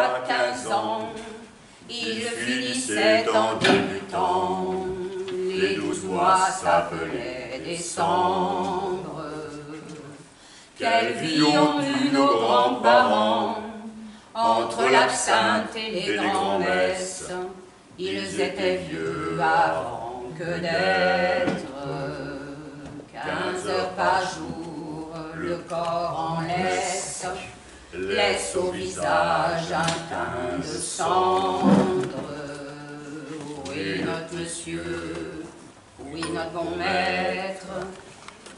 à 15 ans, il finissait en débutant. Les 12 mois s'appelaient décembre. Quelle vie ont eu nos grands-parents entre l'absinthe et les grands-messes. Ils étaient vieux avant que d'être. 15 heures par jour, le corps en laisse au visage un teint de cendre. Oui, notre monsieur, oui, notre bon maître,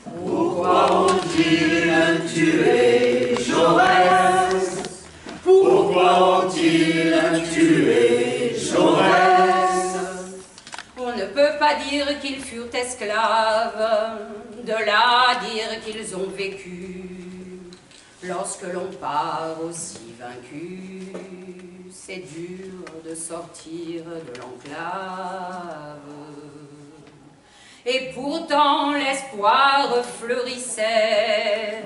pourquoi ont-ils tué Jaurès? Pourquoi ont-ils tué Jaurès? On ne peut pas dire qu'ils furent esclaves, de là à dire qu'ils ont vécu. Lorsque l'on part aussi vaincu, c'est dur de sortir de l'enclave. Et pourtant l'espoir fleurissait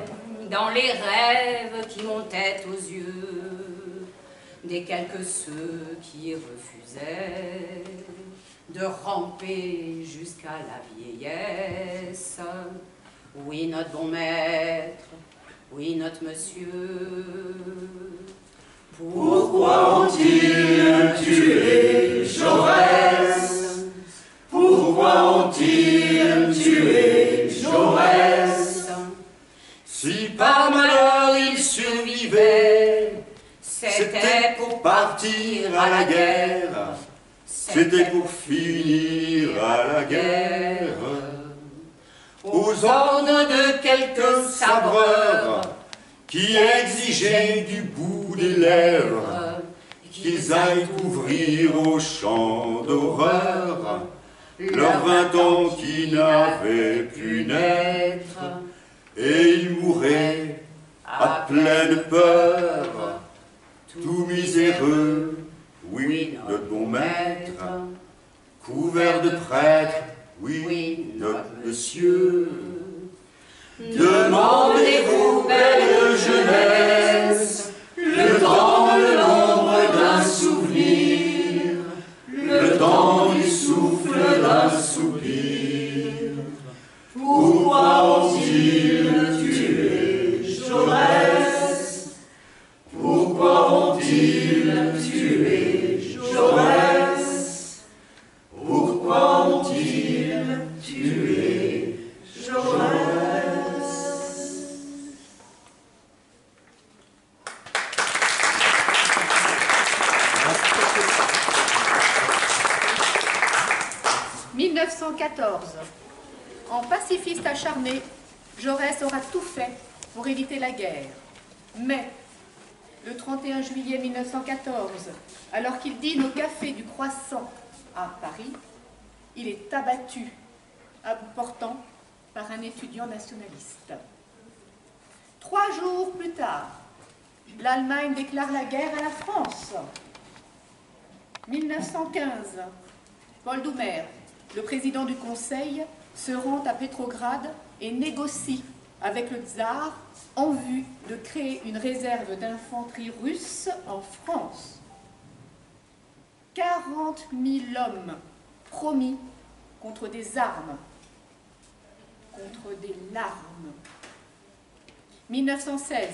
dans les rêves qui montaient aux yeux des quelques ceux qui refusaient de ramper jusqu'à la vieillesse. Oui, notre bon maître, oui, notre monsieur. Pourquoi ont-ils tué Jaurès? Pourquoi ont-ils tué Jaurès? Si par malheur il survivait, c'était pour partir à la guerre. C'était pour finir à la guerre. Aux ordres de quelques sabreurs qui exigeaient du bout des lèvres qu'ils aillent couvrir au champ d'horreur leurs 20 ans qui n'avaient pu naître. Et ils mouraient à pleine peur, tout miséreux, oui, notre bon maître, couvert de prêtres, oui, notre monsieur. Demandez-vous, belle jeunesse, le temps de l'ombre d'un souvenir, le temps du souffle d'un soupir. Pourquoi ont-ils tué Jaurès? Pourquoi ont-ils tué Jaurès? Pourquoi ont-ils tué Jaurès? 1914. En pacifiste acharné, Jaurès aura tout fait pour éviter la guerre. Mais, le 31 juillet 1914, alors qu'il dîne au café du Croissant à Paris, il est abattu à bout portant par un étudiant nationaliste. 3 jours plus tard, l'Allemagne déclare la guerre à la France. 1915, Paul Doumer, le président du Conseil, se rend à Pétrograd et négocie avec le tsar en vue de créer une réserve d'infanterie russe en France. 40 000 hommes promis contre des armes, contre des larmes. 1916,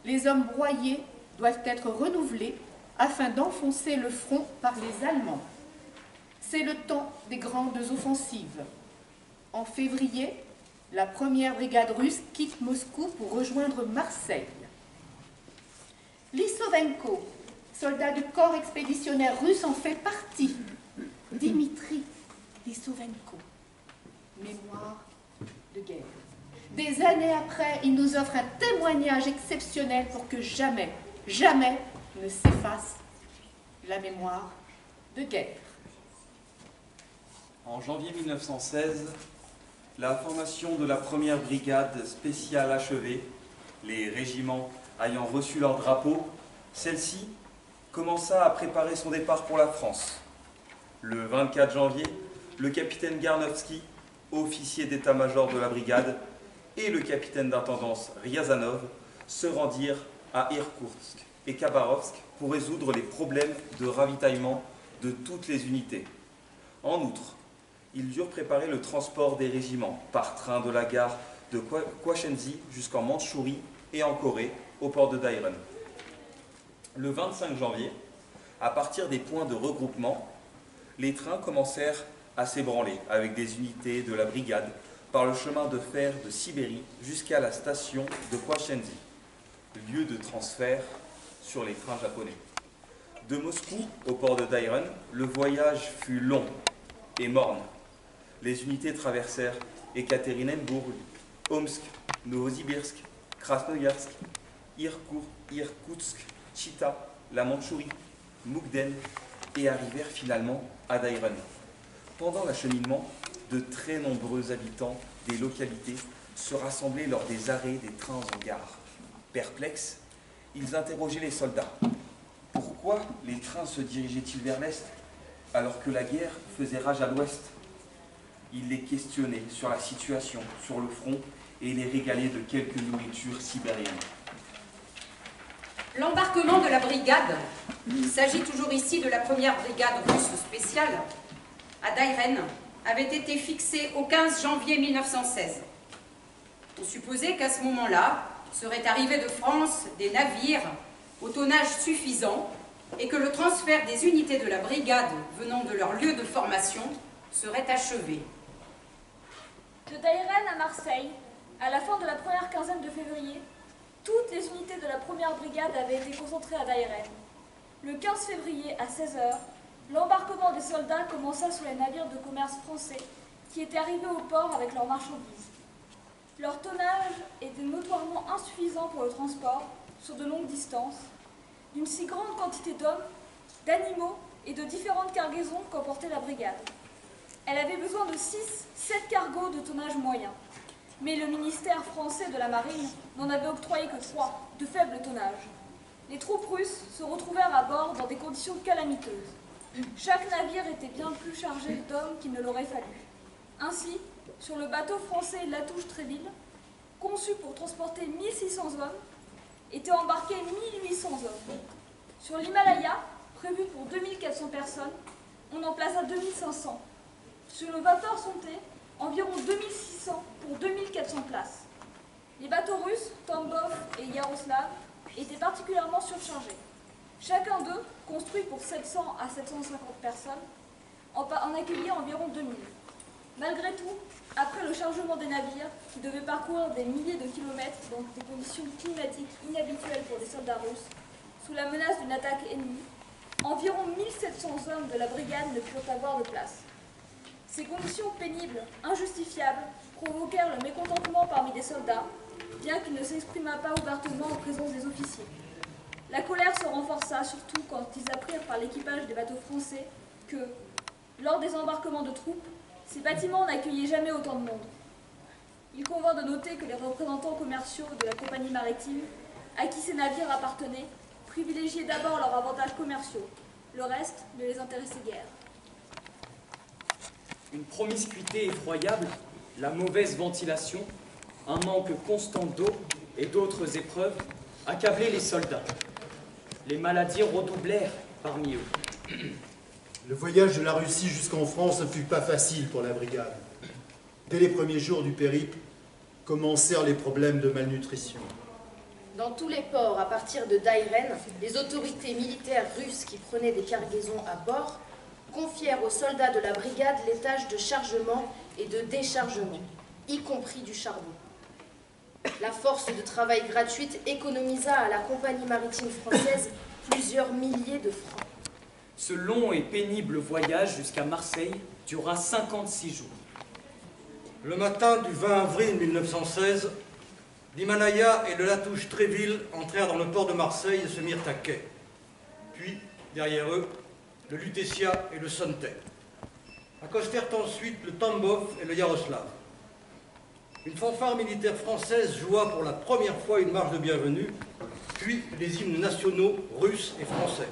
les hommes broyés doivent être renouvelés afin d'enfoncer le front par les Allemands. C'est le temps des grandes offensives. En février, la première brigade russe quitte Moscou pour rejoindre Marseille. Lissovenko, soldat du corps expéditionnaire russe, en fait partie. Dimitri Lissovenko, mémoire de guerre. Des années après, il nous offre un témoignage exceptionnel pour que jamais, jamais ne s'efface la mémoire de guerre. En janvier 1916, la formation de la première brigade spéciale achevée, les régiments ayant reçu leur drapeau, celle-ci commença à préparer son départ pour la France. Le 24 janvier, le capitaine Garnowski, officier d'état-major de la brigade, et le capitaine d'intendance Riazanov se rendirent à Irkoutsk. et Khabarovsk pour résoudre les problèmes de ravitaillement de toutes les unités. En outre, ils durent préparer le transport des régiments par train de la gare de Kwashenzi jusqu'en Mandchourie et en Corée, au port de Dairen. Le 25 janvier, à partir des points de regroupement, les trains commencèrent à s'ébranler avec des unités de la brigade par le chemin de fer de Sibérie jusqu'à la station de Kwashenzi, lieu de transfert sur les trains japonais. De Moscou au port de Dairen, le voyage fut long et morne. Les unités traversèrent Ekaterinenburg, Omsk, Novosibirsk, Krasnoyarsk, Irkoutsk, Chita, la Mandchourie, Moukden et arrivèrent finalement à Dairen. Pendant l'acheminement, de très nombreux habitants des localités se rassemblaient lors des arrêts des trains en gare. Perplexes, ils interrogeaient les soldats. Pourquoi les trains se dirigeaient-ils vers l'est alors que la guerre faisait rage à l'ouest? Ils les questionnaient sur la situation sur le front et les régalaient de quelques nourritures sibériennes. L'embarquement de la brigade, il s'agit toujours ici de la première brigade russe spéciale, à Dairen, avait été fixé au 15 janvier 1916. On supposait qu'à ce moment-là, seraient arrivés de France des navires au tonnage suffisant et que le transfert des unités de la brigade venant de leur lieu de formation serait achevé. De Dairen à Marseille, à la fin de la première quinzaine de février, toutes les unités de la première brigade avaient été concentrées à Dairen. Le 15 février à 16 h, l'embarquement des soldats commença sur les navires de commerce français qui étaient arrivés au port avec leurs marchandises. Leur tonnage était notoirement insuffisant pour le transport sur de longues distances, d'une si grande quantité d'hommes, d'animaux et de différentes cargaisons qu'emportait la brigade. Elle avait besoin de 6-7 cargos de tonnage moyen, mais le ministère français de la Marine n'en avait octroyé que 3, de faible tonnage. Les troupes russes se retrouvèrent à bord dans des conditions calamiteuses. Chaque navire était bien plus chargé d'hommes qu'il ne l'aurait fallu. Ainsi, sur le bateau français Latouche-Tréville, conçu pour transporter 1600 hommes, étaient embarqués 1800 hommes. Sur l'Himalaya, prévu pour 2400 personnes, on en plaça 2500. Sur le vapeur Sonté, environ 2600 pour 2400 places. Les bateaux russes, Tambov et Yaroslav, étaient particulièrement surchargés. Chacun d'eux, construit pour 700 à 750 personnes, en accueillait environ 2000. Malgré tout, après le chargement des navires, qui devaient parcourir des milliers de kilomètres dans des conditions climatiques inhabituelles pour des soldats russes, sous la menace d'une attaque ennemie, environ 1700 hommes de la brigade ne purent avoir de place. Ces conditions pénibles, injustifiables, provoquèrent le mécontentement parmi les soldats, bien qu'il ne s'exprima pas ouvertement en présence des officiers. La colère se renforça surtout quand ils apprirent par l'équipage des bateaux français que, lors des embarquements de troupes, ces bâtiments n'accueillaient jamais autant de monde. Il convient de noter que les représentants commerciaux de la compagnie maritime, à qui ces navires appartenaient, privilégiaient d'abord leurs avantages commerciaux. Le reste ne les intéressait guère. Une promiscuité effroyable, la mauvaise ventilation, un manque constant d'eau et d'autres épreuves accablaient les soldats. Les maladies redoublèrent parmi eux. Le voyage de la Russie jusqu'en France ne fut pas facile pour la brigade. Dès les premiers jours du périple, commencèrent les problèmes de malnutrition. Dans tous les ports, à partir de Dairen, les autorités militaires russes qui prenaient des cargaisons à bord confièrent aux soldats de la brigade les tâches de chargement et de déchargement, y compris du charbon. La force de travail gratuite économisa à la compagnie maritime française plusieurs milliers de francs. Ce long et pénible voyage jusqu'à Marseille dura 56 jours. Le matin du 20 avril 1916, l'Himalaya et le Latouche-Tréville entrèrent dans le port de Marseille et se mirent à quai. Puis, derrière eux, le Lutetia et le Sonté. Accostèrent ensuite le Tambov et le Yaroslav. Une fanfare militaire française joua pour la première fois une marche de bienvenue, puis les hymnes nationaux russes et français.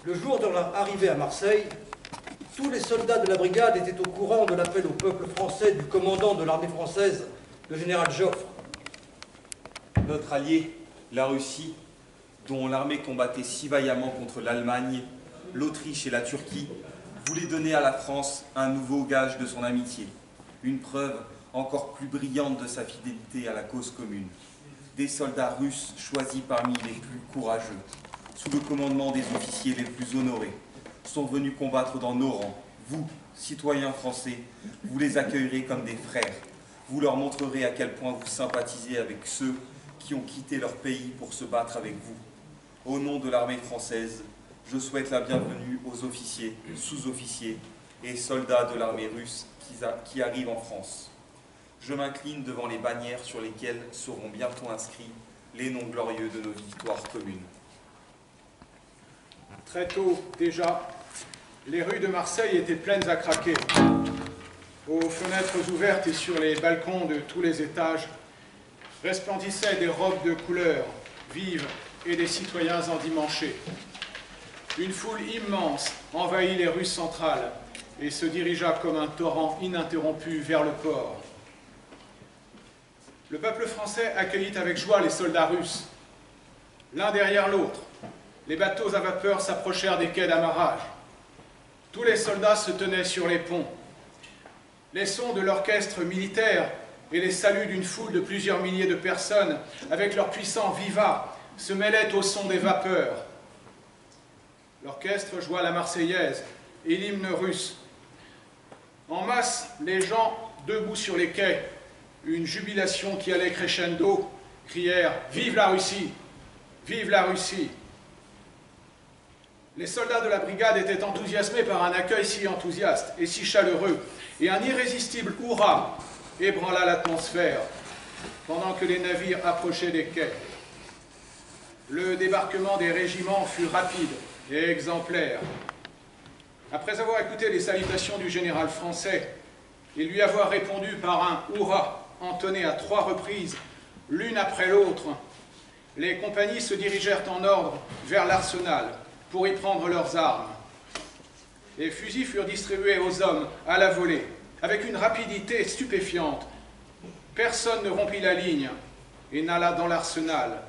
Le jour de leur arrivée à Marseille, tous les soldats de la brigade étaient au courant de l'appel au peuple français du commandant de l'armée française, le général Joffre. Notre allié, la Russie, dont l'armée combattait si vaillamment contre l'Allemagne, l'Autriche et la Turquie, voulait donner à la France un nouveau gage de son amitié, une preuve encore plus brillante de sa fidélité à la cause commune. Des soldats russes choisis parmi les plus courageux, sous le commandement des officiers les plus honorés, sont venus combattre dans nos rangs. Vous, citoyens français, vous les accueillerez comme des frères. Vous leur montrerez à quel point vous sympathisez avec ceux qui ont quitté leur pays pour se battre avec vous. Au nom de l'armée française, je souhaite la bienvenue aux officiers, sous-officiers et soldats de l'armée russe qui arrivent en France. Je m'incline devant les bannières sur lesquelles seront bientôt inscrits les noms glorieux de nos victoires communes. Très tôt, déjà, les rues de Marseille étaient pleines à craquer. Aux fenêtres ouvertes et sur les balcons de tous les étages resplendissaient des robes de couleurs vives et des citoyens endimanchés. Une foule immense envahit les rues centrales et se dirigea comme un torrent ininterrompu vers le port. Le peuple français accueillit avec joie les soldats russes. L'un derrière l'autre, les bateaux à vapeur s'approchèrent des quais d'amarrage. Tous les soldats se tenaient sur les ponts. Les sons de l'orchestre militaire et les saluts d'une foule de plusieurs milliers de personnes, avec leurs puissants vivas, se mêlaient au son des vapeurs. L'orchestre joua la Marseillaise et l'hymne russe. En masse, les gens, debout sur les quais, une jubilation qui allait crescendo, crièrent « Vive la Russie! Vive la Russie !» Les soldats de la brigade étaient enthousiasmés par un accueil si enthousiaste et si chaleureux, et un irrésistible hurrah ébranla l'atmosphère pendant que les navires approchaient des quais. Le débarquement des régiments fut rapide et exemplaire. Après avoir écouté les salutations du général français et lui avoir répondu par un hurrah entonné à 3 reprises, l'une après l'autre, les compagnies se dirigèrent en ordre vers l'arsenal pour y prendre leurs armes. Les fusils furent distribués aux hommes à la volée, avec une rapidité stupéfiante. Personne ne rompit la ligne et n'alla dans l'arsenal.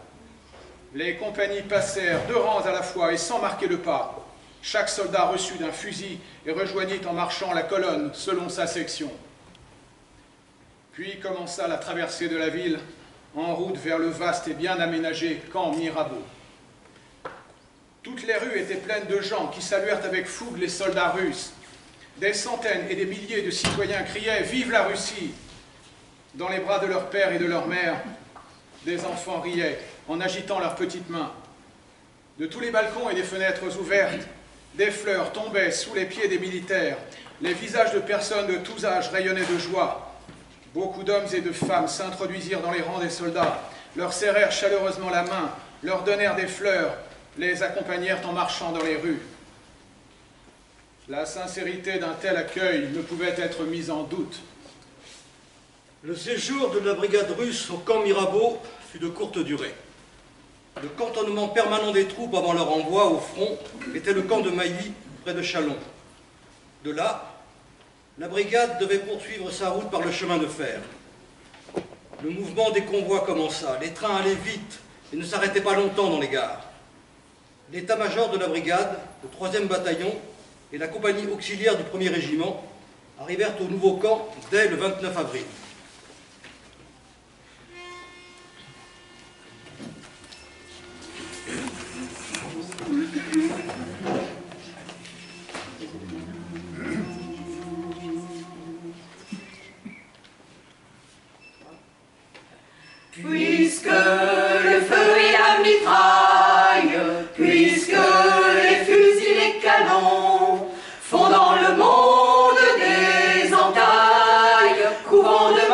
Les compagnies passèrent 2 rangs à la fois et sans marquer le pas. Chaque soldat reçut d'un fusil et rejoignit en marchant la colonne selon sa section. Puis commença la traversée de la ville en route vers le vaste et bien aménagé camp Mirabeau. Toutes les rues étaient pleines de gens qui saluèrent avec fougue les soldats russes. Des centaines et des milliers de citoyens criaient « Vive la Russie !» Dans les bras de leur père et de leur mère, des enfants riaient en agitant leurs petites mains. De tous les balcons et des fenêtres ouvertes, des fleurs tombaient sous les pieds des militaires. Les visages de personnes de tous âges rayonnaient de joie. Beaucoup d'hommes et de femmes s'introduisirent dans les rangs des soldats, leur serrèrent chaleureusement la main, leur donnèrent des fleurs, les accompagnèrent en marchant dans les rues. La sincérité d'un tel accueil ne pouvait être mise en doute. Le séjour de la brigade russe au camp Mirabeau fut de courte durée. Le cantonnement permanent des troupes avant leur envoi au front était le camp de Mailly, près de Châlons. De là, la brigade devait poursuivre sa route par le chemin de fer. Le mouvement des convois commença. Les trains allaient vite et ne s'arrêtaient pas longtemps dans les gares. L'état-major de la brigade, le 3e bataillon et la compagnie auxiliaire du 1er régiment arrivèrent au nouveau camp dès le 29 avril. Puisque le feu et la mitraille, puisque les fusils, les canons font dans le monde des entailles, couvent de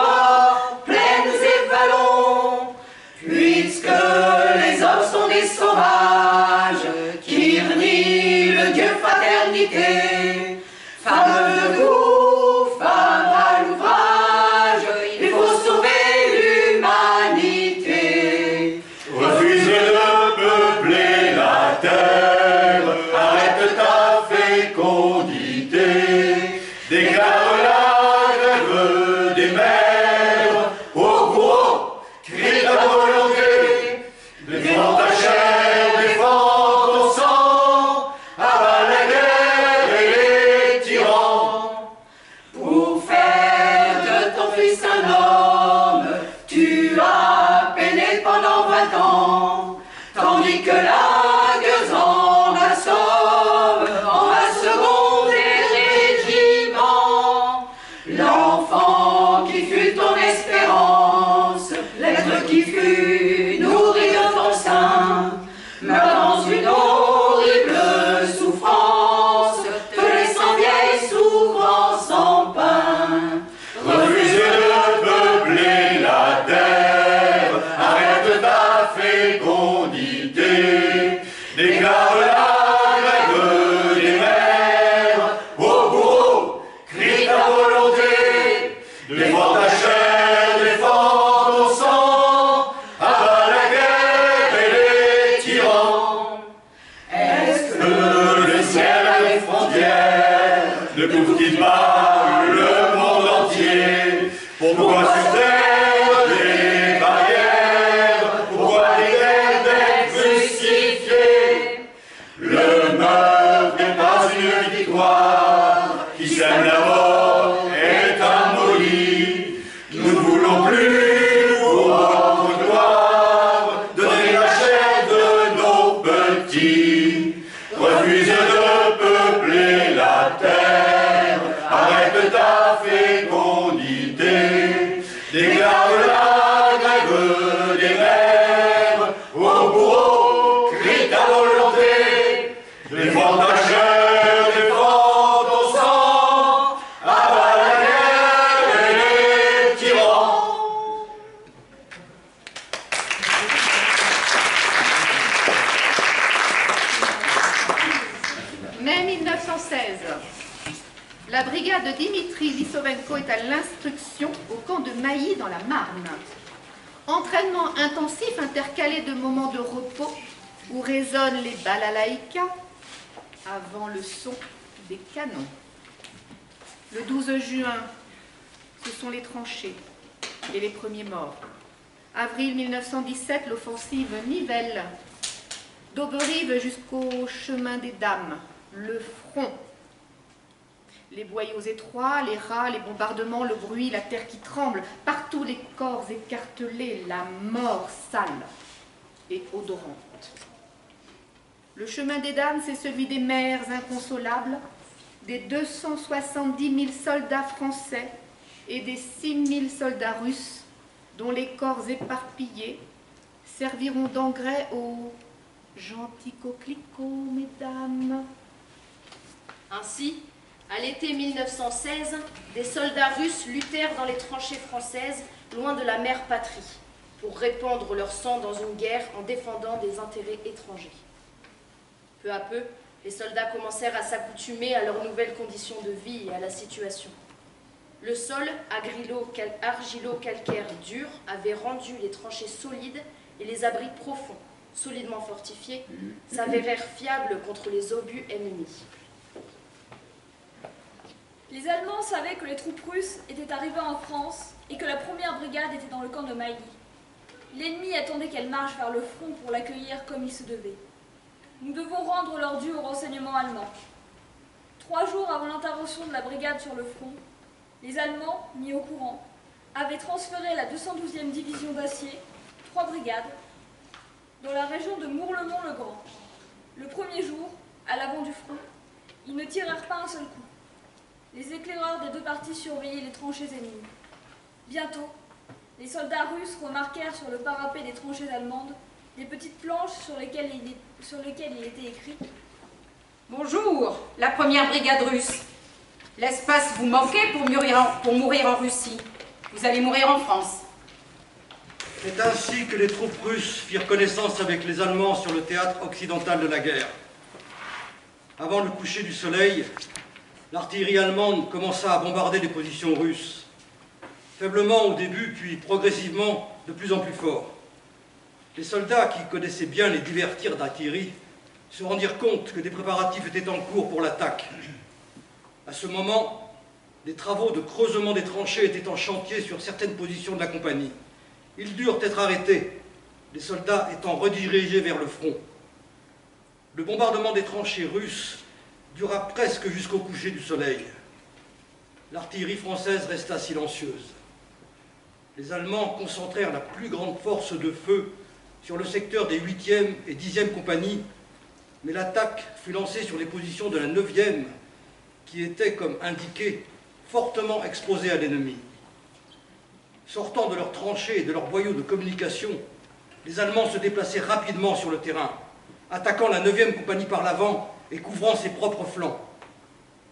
Défends ta chair, défends ton sang, abat la guerre et les tyrans. Mai 1916. La brigade de Dimitri Lissovenko est à l'instruction au camp de Mailly dans la Marne. Entraînement intensif intercalé de moments de repos où résonnent les balalaïkas avant le son des canons. Le 12 juin, ce sont les tranchées et les premiers morts. Avril 1917, l'offensive Nivelle. d'Auberive jusqu'au chemin des Dames, le front. Les boyaux étroits, les rats, les bombardements, le bruit, la terre qui tremble, partout les corps écartelés, la mort sale et odorante. Le chemin des Dames, c'est celui des mères inconsolables, des 270 000 soldats français et des 6 000 soldats russes, dont les corps éparpillés serviront d'engrais aux gentils coquelicots, mesdames. Ainsi, à l'été 1916, des soldats russes luttèrent dans les tranchées françaises, loin de la mère patrie, pour répandre leur sang dans une guerre en défendant des intérêts étrangers. Peu à peu, les soldats commencèrent à s'accoutumer à leurs nouvelles conditions de vie et à la situation. Le sol, argilo-calcaire dur, avait rendu les tranchées solides et les abris profonds, solidement fortifiés, s'avérèrent fiables contre les obus ennemis. Les Allemands savaient que les troupes russes étaient arrivées en France et que la première brigade était dans le camp de Mailly. L'ennemi attendait qu'elle marche vers le front pour l'accueillir comme il se devait. Nous devons rendre leur dû aux renseignements allemands. 3 jours avant l'intervention de la brigade sur le front, les Allemands, mis au courant, avaient transféré la 212e division d'acier, 3 brigades, dans la région de Mourlemont-le-Grand. Le premier jour, à l'avant du front, ils ne tirèrent pas un seul coup. Les éclaireurs des 2 parties surveillaient les tranchées ennemies. Bientôt, les soldats russes remarquèrent sur le parapet des tranchées allemandes des petites planches sur lesquelles il était écrit « Bonjour, la première brigade russe. L'espace vous manquait pour mourir en Russie. Vous allez mourir en France. » C'est ainsi que les troupes russes firent connaissance avec les Allemands sur le théâtre occidental de la guerre. Avant le coucher du soleil, l'artillerie allemande commença à bombarder les positions russes. Faiblement au début, puis progressivement de plus en plus fort. Les soldats, qui connaissaient bien les divers tirs d'artillerie, se rendirent compte que des préparatifs étaient en cours pour l'attaque. À ce moment, des travaux de creusement des tranchées étaient en chantier sur certaines positions de la compagnie. Ils durent être arrêtés, les soldats étant redirigés vers le front. Le bombardement des tranchées russes dura presque jusqu'au coucher du soleil. L'artillerie française resta silencieuse. Les Allemands concentrèrent la plus grande force de feu sur le secteur des 8e et 10e compagnies, mais l'attaque fut lancée sur les positions de la 9e, qui étaient, comme indiqué, fortement exposées à l'ennemi. Sortant de leurs tranchées et de leurs boyaux de communication, les Allemands se déplacèrent rapidement sur le terrain, attaquant la 9e compagnie par l'avant et couvrant ses propres flancs.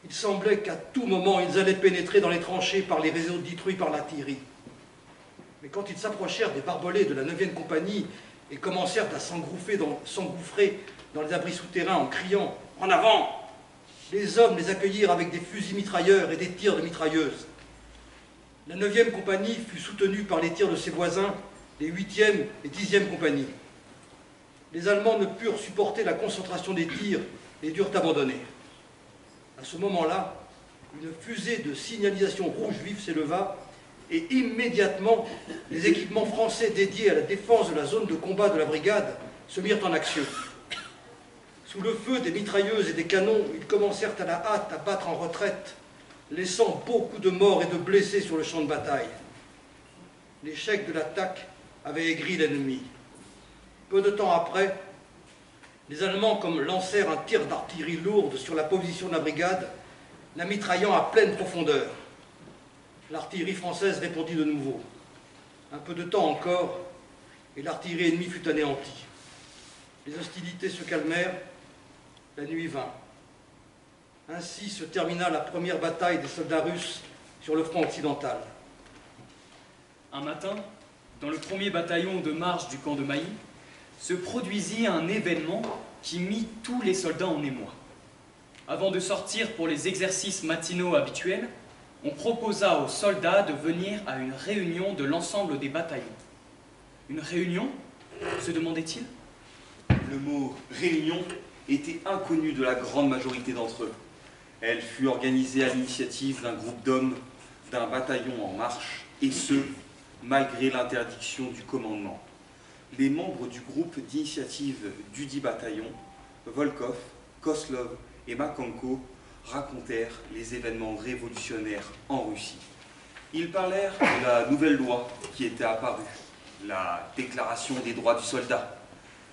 Il semblait qu'à tout moment, ils allaient pénétrer dans les tranchées par les réseaux détruits par l'artillerie. Mais quand ils s'approchèrent des barbelés de la 9e compagnie et commencèrent à s'engouffrer dans les abris souterrains en criant « En avant !», les hommes les accueillirent avec des fusils mitrailleurs et des tirs de mitrailleuses. La 9e compagnie fut soutenue par les tirs de ses voisins, les 8e et 10e compagnies. Les Allemands ne purent supporter la concentration des tirs et durent abandonner. À ce moment-là, une fusée de signalisation rouge vif s'éleva et immédiatement, les équipements français dédiés à la défense de la zone de combat de la brigade se mirent en action. Sous le feu des mitrailleuses et des canons, ils commencèrent à la hâte à battre en retraite, laissant beaucoup de morts et de blessés sur le champ de bataille. L'échec de l'attaque avait aigri l'ennemi. Peu de temps après, les Allemands lancèrent un tir d'artillerie lourde sur la position de la brigade, la mitraillant à pleine profondeur. L'artillerie française répondit de nouveau. Un peu de temps encore, et l'artillerie ennemie fut anéantie. Les hostilités se calmèrent, La nuit vint. Ainsi se termina la première bataille des soldats russes sur le front occidental. Un matin, dans le premier bataillon de marche du camp de Mailly, se produisit un événement qui mit tous les soldats en émoi. Avant de sortir pour les exercices matinaux habituels, on proposa aux soldats de venir à une réunion de l'ensemble des bataillons. Une réunion? Se demandait-il. Le mot « réunion » était inconnu de la grande majorité d'entre eux. Elle fut organisée à l'initiative d'un groupe d'hommes d'un bataillon en marche, et ce, malgré l'interdiction du commandement. Les membres du groupe d'initiative dudit bataillon, Volkov, Koslov et Makanko, racontèrent les événements révolutionnaires en Russie. Ils parlèrent de la nouvelle loi qui était apparue, la déclaration des droits du soldat.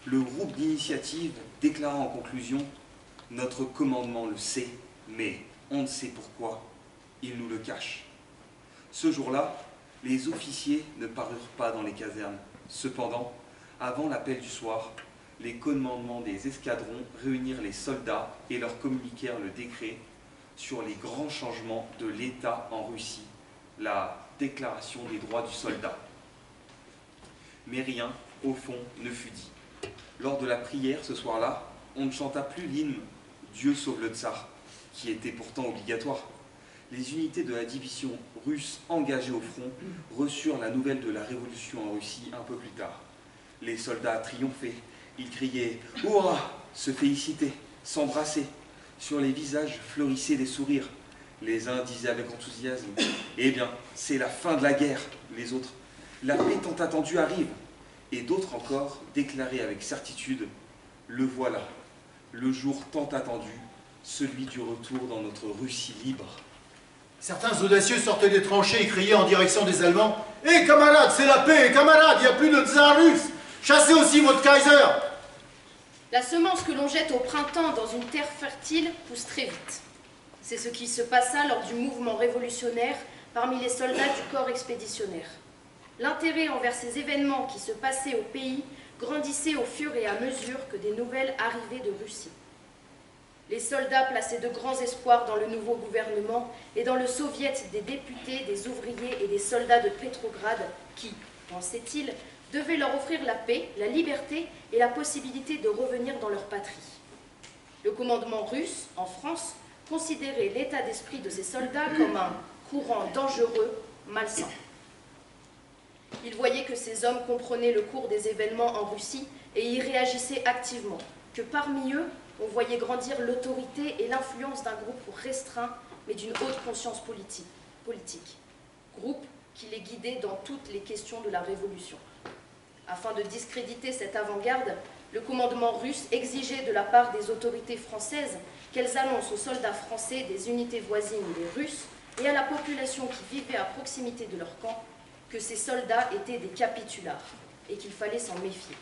Le groupe d'initiative déclara en conclusion « Notre commandement le sait, mais on ne sait pourquoi, il nous le cache ». Ce jour-là, les officiers ne parurent pas dans les casernes. Cependant, avant l'appel du soir, les commandements des escadrons réunirent les soldats et leur communiquèrent le décret sur les grands changements de l'État en Russie, la déclaration des droits du soldat. Mais rien, au fond, ne fut dit. Lors de la prière ce soir-là, on ne chanta plus l'hymne « Dieu sauve le tsar », qui était pourtant obligatoire. Les unités de la division russe engagées au front reçurent la nouvelle de la révolution en Russie un peu plus tard. Les soldats triomphaient, ils criaient « Hurrah !», se félicitaient, s'embrassaient. Sur les visages fleurissaient des sourires. Les uns disaient avec enthousiasme « Eh bien, c'est la fin de la guerre !» Les autres « La paix tant attendue arrive !» Et d'autres encore déclaraient avec certitude « Le voilà, le jour tant attendu, celui du retour dans notre Russie libre. » Certains audacieux sortaient des tranchées et criaient en direction des Allemands « Hé camarades, c'est la paix, camarades, il n'y a plus de tsar russe! Chassez aussi votre Kaiser !» La semence que l'on jette au printemps dans une terre fertile pousse très vite. C'est ce qui se passa lors du mouvement révolutionnaire parmi les soldats du corps expéditionnaire. L'intérêt envers ces événements qui se passaient au pays grandissait au fur et à mesure que des nouvelles arrivaient de Russie. Les soldats plaçaient de grands espoirs dans le nouveau gouvernement et dans le soviet des députés, des ouvriers et des soldats de Pétrograd qui, pensaient-ils, devaient leur offrir la paix, la liberté et la possibilité de revenir dans leur patrie. Le commandement russe, en France, considérait l'état d'esprit de ces soldats comme un courant dangereux, malsain. Il voyait que ces hommes comprenaient le cours des événements en Russie et y réagissaient activement, que parmi eux, on voyait grandir l'autorité et l'influence d'un groupe restreint, mais d'une haute conscience politique. Groupe qui les guidait dans toutes les questions de la Révolution. Afin de discréditer cette avant-garde, le commandement russe exigeait de la part des autorités françaises qu'elles annoncent aux soldats français des unités voisines des Russes et à la population qui vivait à proximité de leur camp que ces soldats étaient des capitulars et qu'il fallait s'en méfier.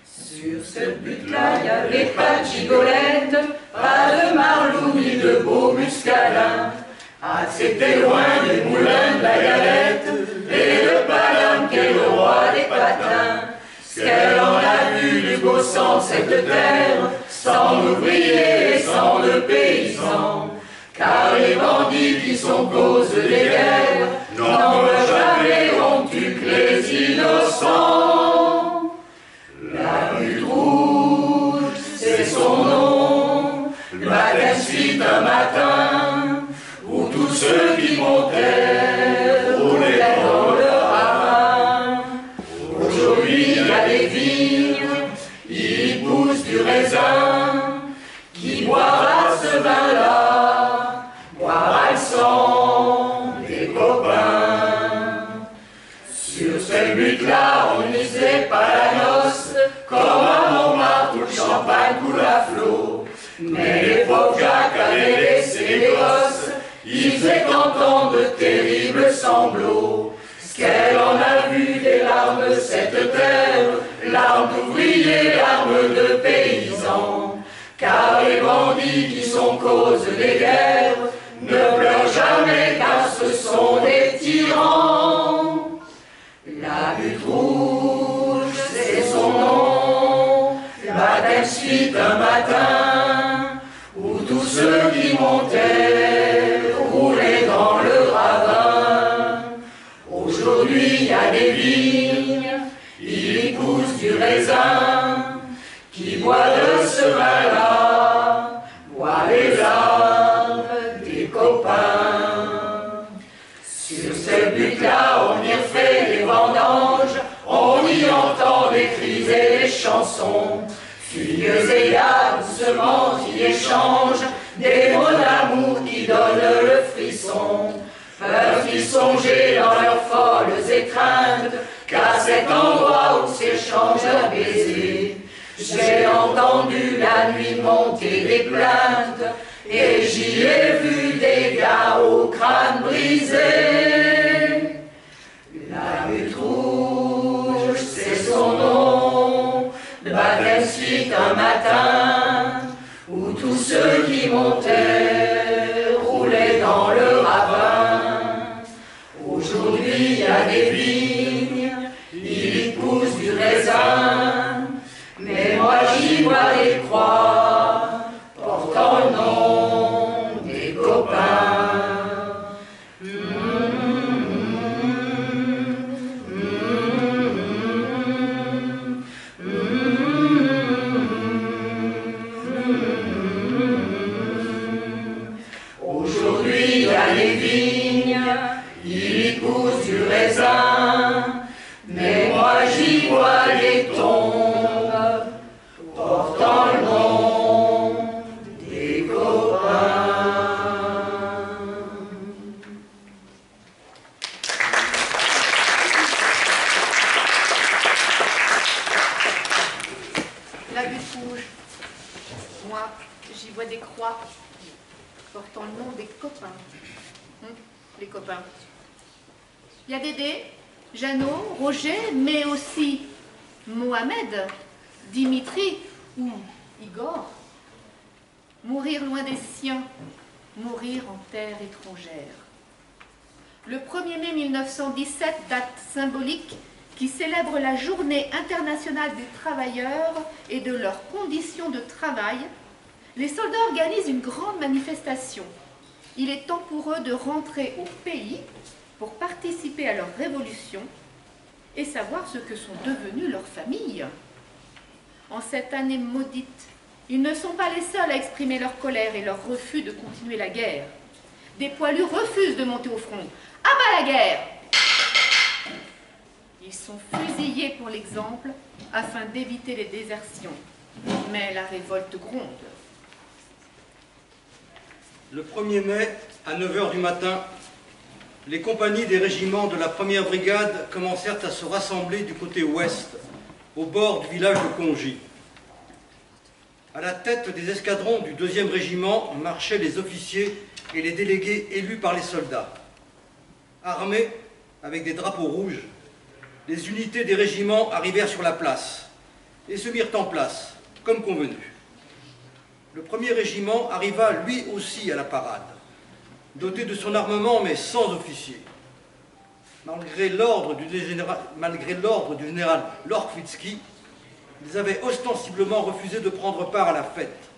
Sur ce but-là, il n'y avait pas de gigolette, pas de marlou ni de beau muscadin. Ah, c'était loin des moulins de la galette et le palam qui est le roi des patins. Ce qu'elle en a vu du beau sang cette terre, sans l'ouvrier et sans le paysan. Car les bandits qui sont cause des guerres n'en veulent jamais, on tue que les innocents. La rue rouge, c'est son nom, le matin suite un matin, où tous ceux qui montaient roulaient dans le ravin. Aujourd'hui, il y a des vignes, il pousse du raisin, qui boira ce vin-là, boira le sang des copains. Sur ce but-là, on misait pas la noce, comme à Montmartre où le champagne coule à flot. Mais les pauvres Jacques avaient laissé les gosses, ils faisaient entendre de terribles sanglots. Ce qu'elle en a vu des larmes cette terre, larmes d'ouvriers, larmes de paysans. Car les bandits qui sont cause des guerres ne pleurent jamais car ce sont des tyrans. La butte rouge, c'est son nom, baptême suite un matin, où tous ceux qui montaient roulaient dans le ravin. Aujourd'hui il y a des vignes, il y pousse du raisin, qui boit de ce vin-là, boit les larmes des copains. Sur cette butte-là, on y refait les vendanges, on y entend des cris et des chansons. Filles et gars doucement qui échangent des mots d'amour qui donnent le frisson. Peuvent-ils songer dans leurs folles étreintes qu'à cet endroit où s'échangent leurs baisers? J'ai entendu la nuit monter des plaintes et j'y ai vu des gars au crâne brisé. La butte rouge, c'est son nom, baptême suite un matin, où tous ceux qui montaient roulaient dans le ravin. Aujourd'hui il y a des vignes, il y pousse du raisin, mais moi j'y vois des croix portant le nom des copains. Aujourd'hui il y a des vignes, il y pousse du raisin, mais moi j'y vois des tombes portant le nom des copains. La butte rouge, moi j'y vois des croix portant le nom des copains. Les copains. Il y a Dédé, Jeannot, Roger, mais aussi Mohamed, Dimitri ou Igor. Mourir loin des siens, mourir en terre étrangère. Le 1er mai 1917, date symbolique qui célèbre la Journée internationale des travailleurs et de leurs conditions de travail, les soldats organisent une grande manifestation. Il est temps pour eux de rentrer au pays pour participer à leur révolution et savoir ce que sont devenues leurs familles. En cette année maudite, ils ne sont pas les seuls à exprimer leur colère et leur refus de continuer la guerre. Des poilus refusent de monter au front. À bas la guerre! Ils sont fusillés pour l'exemple afin d'éviter les désertions. Mais la révolte gronde. Le 1er mai, à 9 h du matin, les compagnies des régiments de la 1re brigade commencèrent à se rassembler du côté ouest, au bord du village de Congy. À la tête des escadrons du 2e régiment marchaient les officiers et les délégués élus par les soldats. Armés, avec des drapeaux rouges, les unités des régiments arrivèrent sur la place et se mirent en place, comme convenu. Le 1er régiment arriva lui aussi à la parade, doté de son armement mais sans officier. Malgré l'ordre du général Lorkwitsky, ils avaient ostensiblement refusé de prendre part à la fête.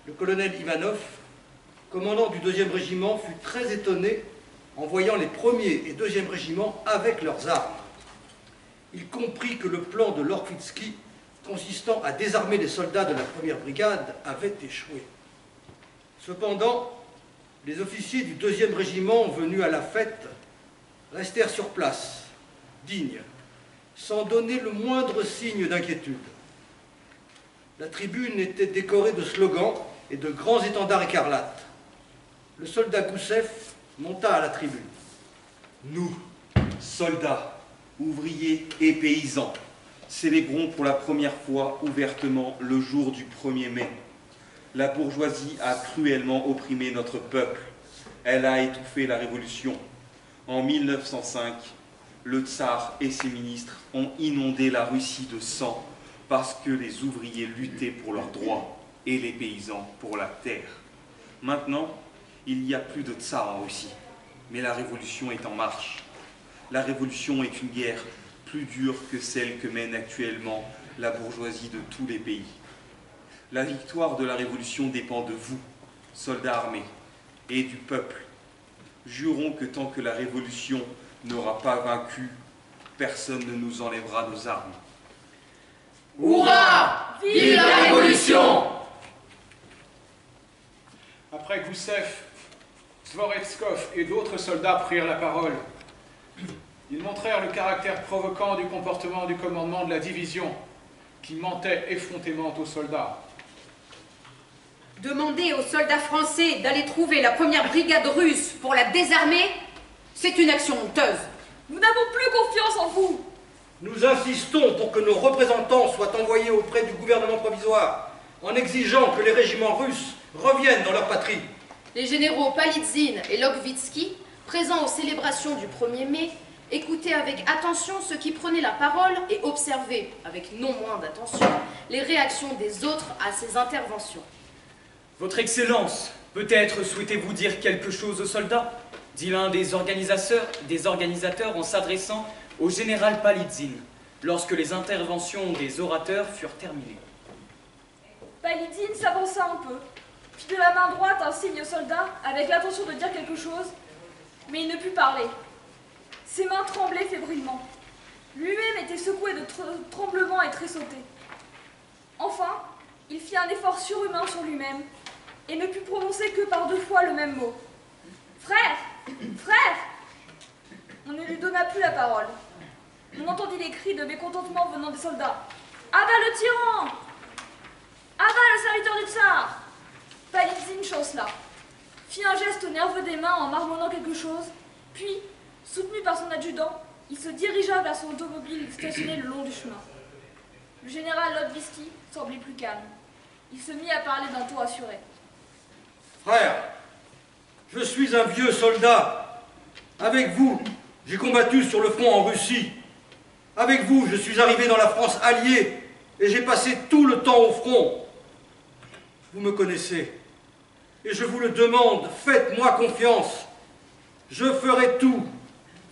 Le colonel Ivanov, commandant du 2e régiment, fut très étonné en voyant les 1er et 2e régiments avec leurs armes. Il comprit que le plan de Lorkwitsky consistant à désarmer les soldats de la 1re brigade avait échoué. Cependant, les officiers du 2e régiment venus à la fête restèrent sur place, dignes, sans donner le moindre signe d'inquiétude. La tribune était décorée de slogans et de grands étendards écarlates. Le soldat Gousseff monta à la tribune. Nous, soldats, ouvriers et paysans, célébrons pour la première fois ouvertement le jour du 1er mai. La bourgeoisie a cruellement opprimé notre peuple. Elle a étouffé la révolution. En 1905, le tsar et ses ministres ont inondé la Russie de sang parce que les ouvriers luttaient pour leurs droits et les paysans pour la terre. Maintenant, il n'y a plus de tsar en Russie, mais la révolution est en marche. La révolution est une guerre plus dure que celle que mène actuellement la bourgeoisie de tous les pays. La victoire de la révolution dépend de vous, soldats armés, et du peuple. Jurons que tant que la révolution n'aura pas vaincu, personne ne nous enlèvera nos armes. Hurrah! Vive la révolution! Après Goussev, Zvoretsov et d'autres soldats prirent la parole. Ils montrèrent le caractère provoquant du comportement du commandement de la division, qui mentait effrontément aux soldats. Demander aux soldats français d'aller trouver la première brigade russe pour la désarmer, c'est une action honteuse. Nous n'avons plus confiance en vous. Nous insistons pour que nos représentants soient envoyés auprès du gouvernement provisoire, en exigeant que les régiments russes reviennent dans leur patrie. Les généraux Palitzin et Logvitsky, présents aux célébrations du 1er mai, écoutaient avec attention ceux qui prenaient la parole et observaient, avec non moins d'attention, les réactions des autres à ces interventions. Votre Excellence, peut-être souhaitez-vous dire quelque chose aux soldats, dit l'un des organisateurs en s'adressant au général Palitzin, lorsque les interventions des orateurs furent terminées. Palitzin s'avança un peu, fit de la main droite un signe au soldat avec l'intention de dire quelque chose, mais il ne put parler. Ses mains tremblaient fébrilement. Lui-même était secoué de tremblements et tressauté. Enfin, il fit un effort surhumain sur lui-même et ne put prononcer que par 2 fois le même mot. « Frère! Frère !» On ne lui donna plus la parole. On entendit des cris de mécontentement venant des soldats. « Abat le tyran! Abat le serviteur du tsar !» Palitzin chancela, fit un geste nerveux des mains en marmonnant quelque chose, puis, soutenu par son adjudant, il se dirigea vers son automobile stationné le long du chemin. Le général Lodvisky semblait plus calme. Il se mit à parler d'un ton assuré. Frère, je suis un vieux soldat. Avec vous, j'ai combattu sur le front en Russie. Avec vous, je suis arrivé dans la France alliée et j'ai passé tout le temps au front. Vous me connaissez et je vous le demande, faites-moi confiance. Je ferai tout.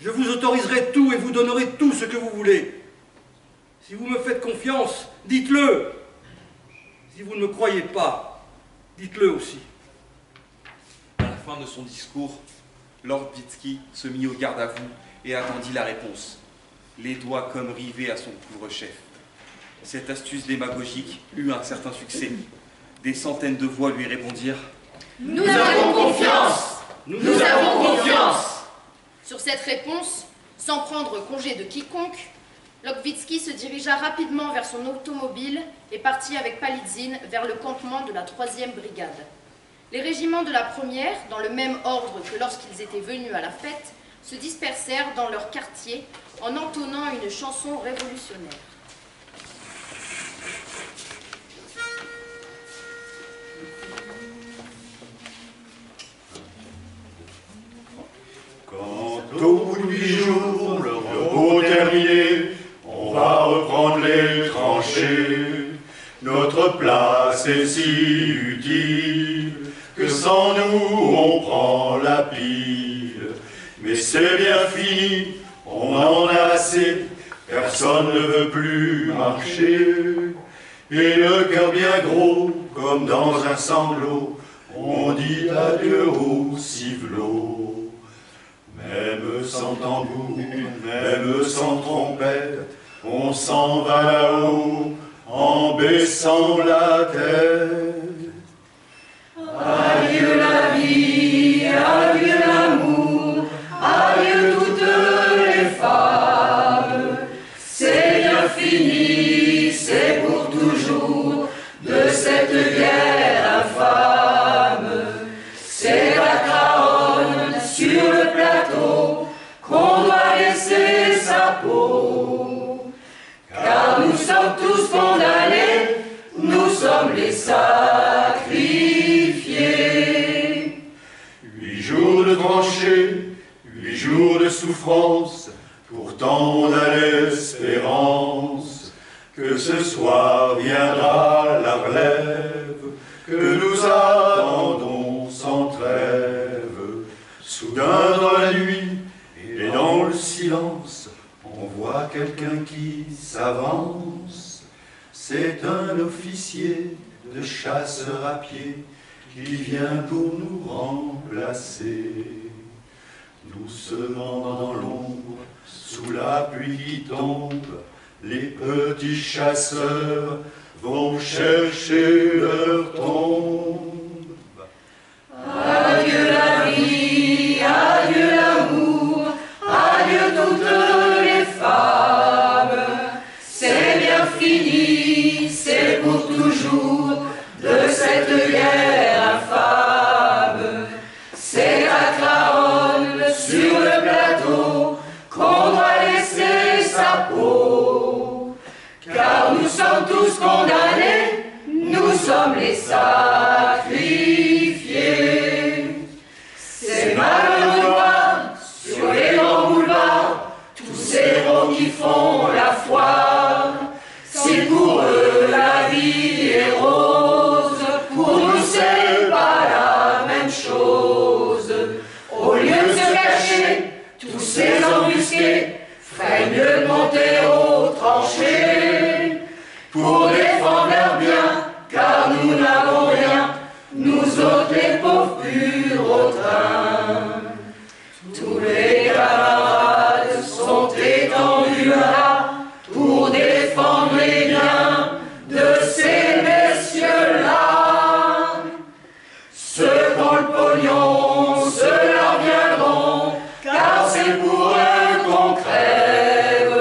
Je vous autoriserai tout et vous donnerai tout ce que vous voulez. Si vous me faites confiance, dites-le. Si vous ne me croyez pas, dites-le aussi. À la fin de son discours, Lord Vitsky se mit au garde à vous et attendit la réponse, les doigts comme rivés à son couvre-chef. Cette astuce démagogique eut un certain succès. Des centaines de voix lui répondirent « Nous avons confiance! Nous avons confiance !» Sur cette réponse, sans prendre congé de quiconque, Logvitsky se dirigea rapidement vers son automobile et partit avec Palitzin vers le campement de la 3e brigade. Les régiments de la 1re, dans le même ordre que lorsqu'ils étaient venus à la fête, se dispersèrent dans leur quartier en entonnant une chanson révolutionnaire. Quand au bout du jour, le repos terminé, on va reprendre les tranchées. Notre place est si utile que sans nous on prend la pile. Mais c'est bien fini, on en a assez, personne ne veut plus marcher. Et le cœur bien gros, comme dans un sanglot, on dit adieu au civelot. Même sans tambour, même sans trompette, on s'en va là-haut en baissant la tête. Adieu la vie, adieu l'amour, adieu toutes les femmes. C'est bien fini, c'est pour toujours, de cette guerre infâme. C'est la couronne sur le plateau qu'on doit laisser sa peau. Car nous sommes tous condamnés, nous sommes les sacrifiés. 8 jours de tranchées, 8 des jours de souffrance, pourtant on a l'espérance que ce soir viendra la relève, que nous attendons sans trêve. Soudain dans la nuit et dans le silence, on voit quelqu'un qui s'avance. C'est un officier de chasseurs à pied qui vient pour nous remplacer. Doucement dans l'ombre, sous la pluie qui tombe, les petits chasseurs vont chercher leur tombe. Adieu la vie, adieu l'amour, adieu toutes les femmes. C'est bien fini, c'est pour toujours de cette guerre infâme. C'est à Clarone, sur le plateau, qu'on doit laisser sa peau. Car nous sommes tous condamnés, nous sommes les sacrifiés. C'est malheureux de voir sur les grands boulevards tous ces héros qui font la foire. Si pour eux la vie est rose, pour nous c'est pas la même chose. Au lieu de se cacher, tous ces embusqués feraient mieux de monter aux tranchées pour défendre leurs biens, car nous n'avons rien, nous autres les pauvres purs au train. Tous les camarades sont étendus là pour défendre les biens de ces messieurs-là. Ceux qui ont le pognon, ceux-là viendront, car c'est pour eux qu'on crève.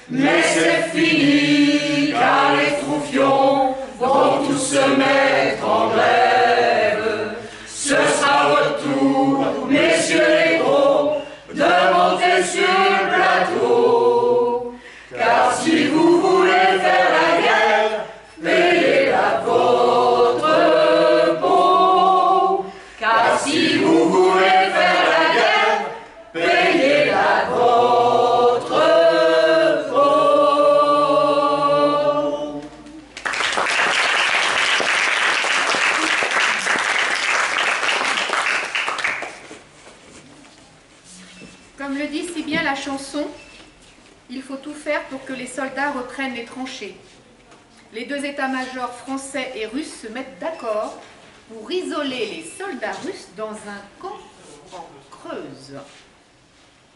Mais c'est fini, car les troufions vont tous se mettre en grève. Ce sera votre tour, messieurs les gros, de monter sur le plateau. Car si vous voulez faire la guerre, payez-la de votre peau. Car si vous voulez faire la guerre, payez-la de votre peau. Comme le dit si bien la chanson, il faut tout faire pour que les soldats reprennent les tranchées. Les deux états-majors français et russes se mettent d'accord pour isoler les soldats russes dans un camp en Creuse.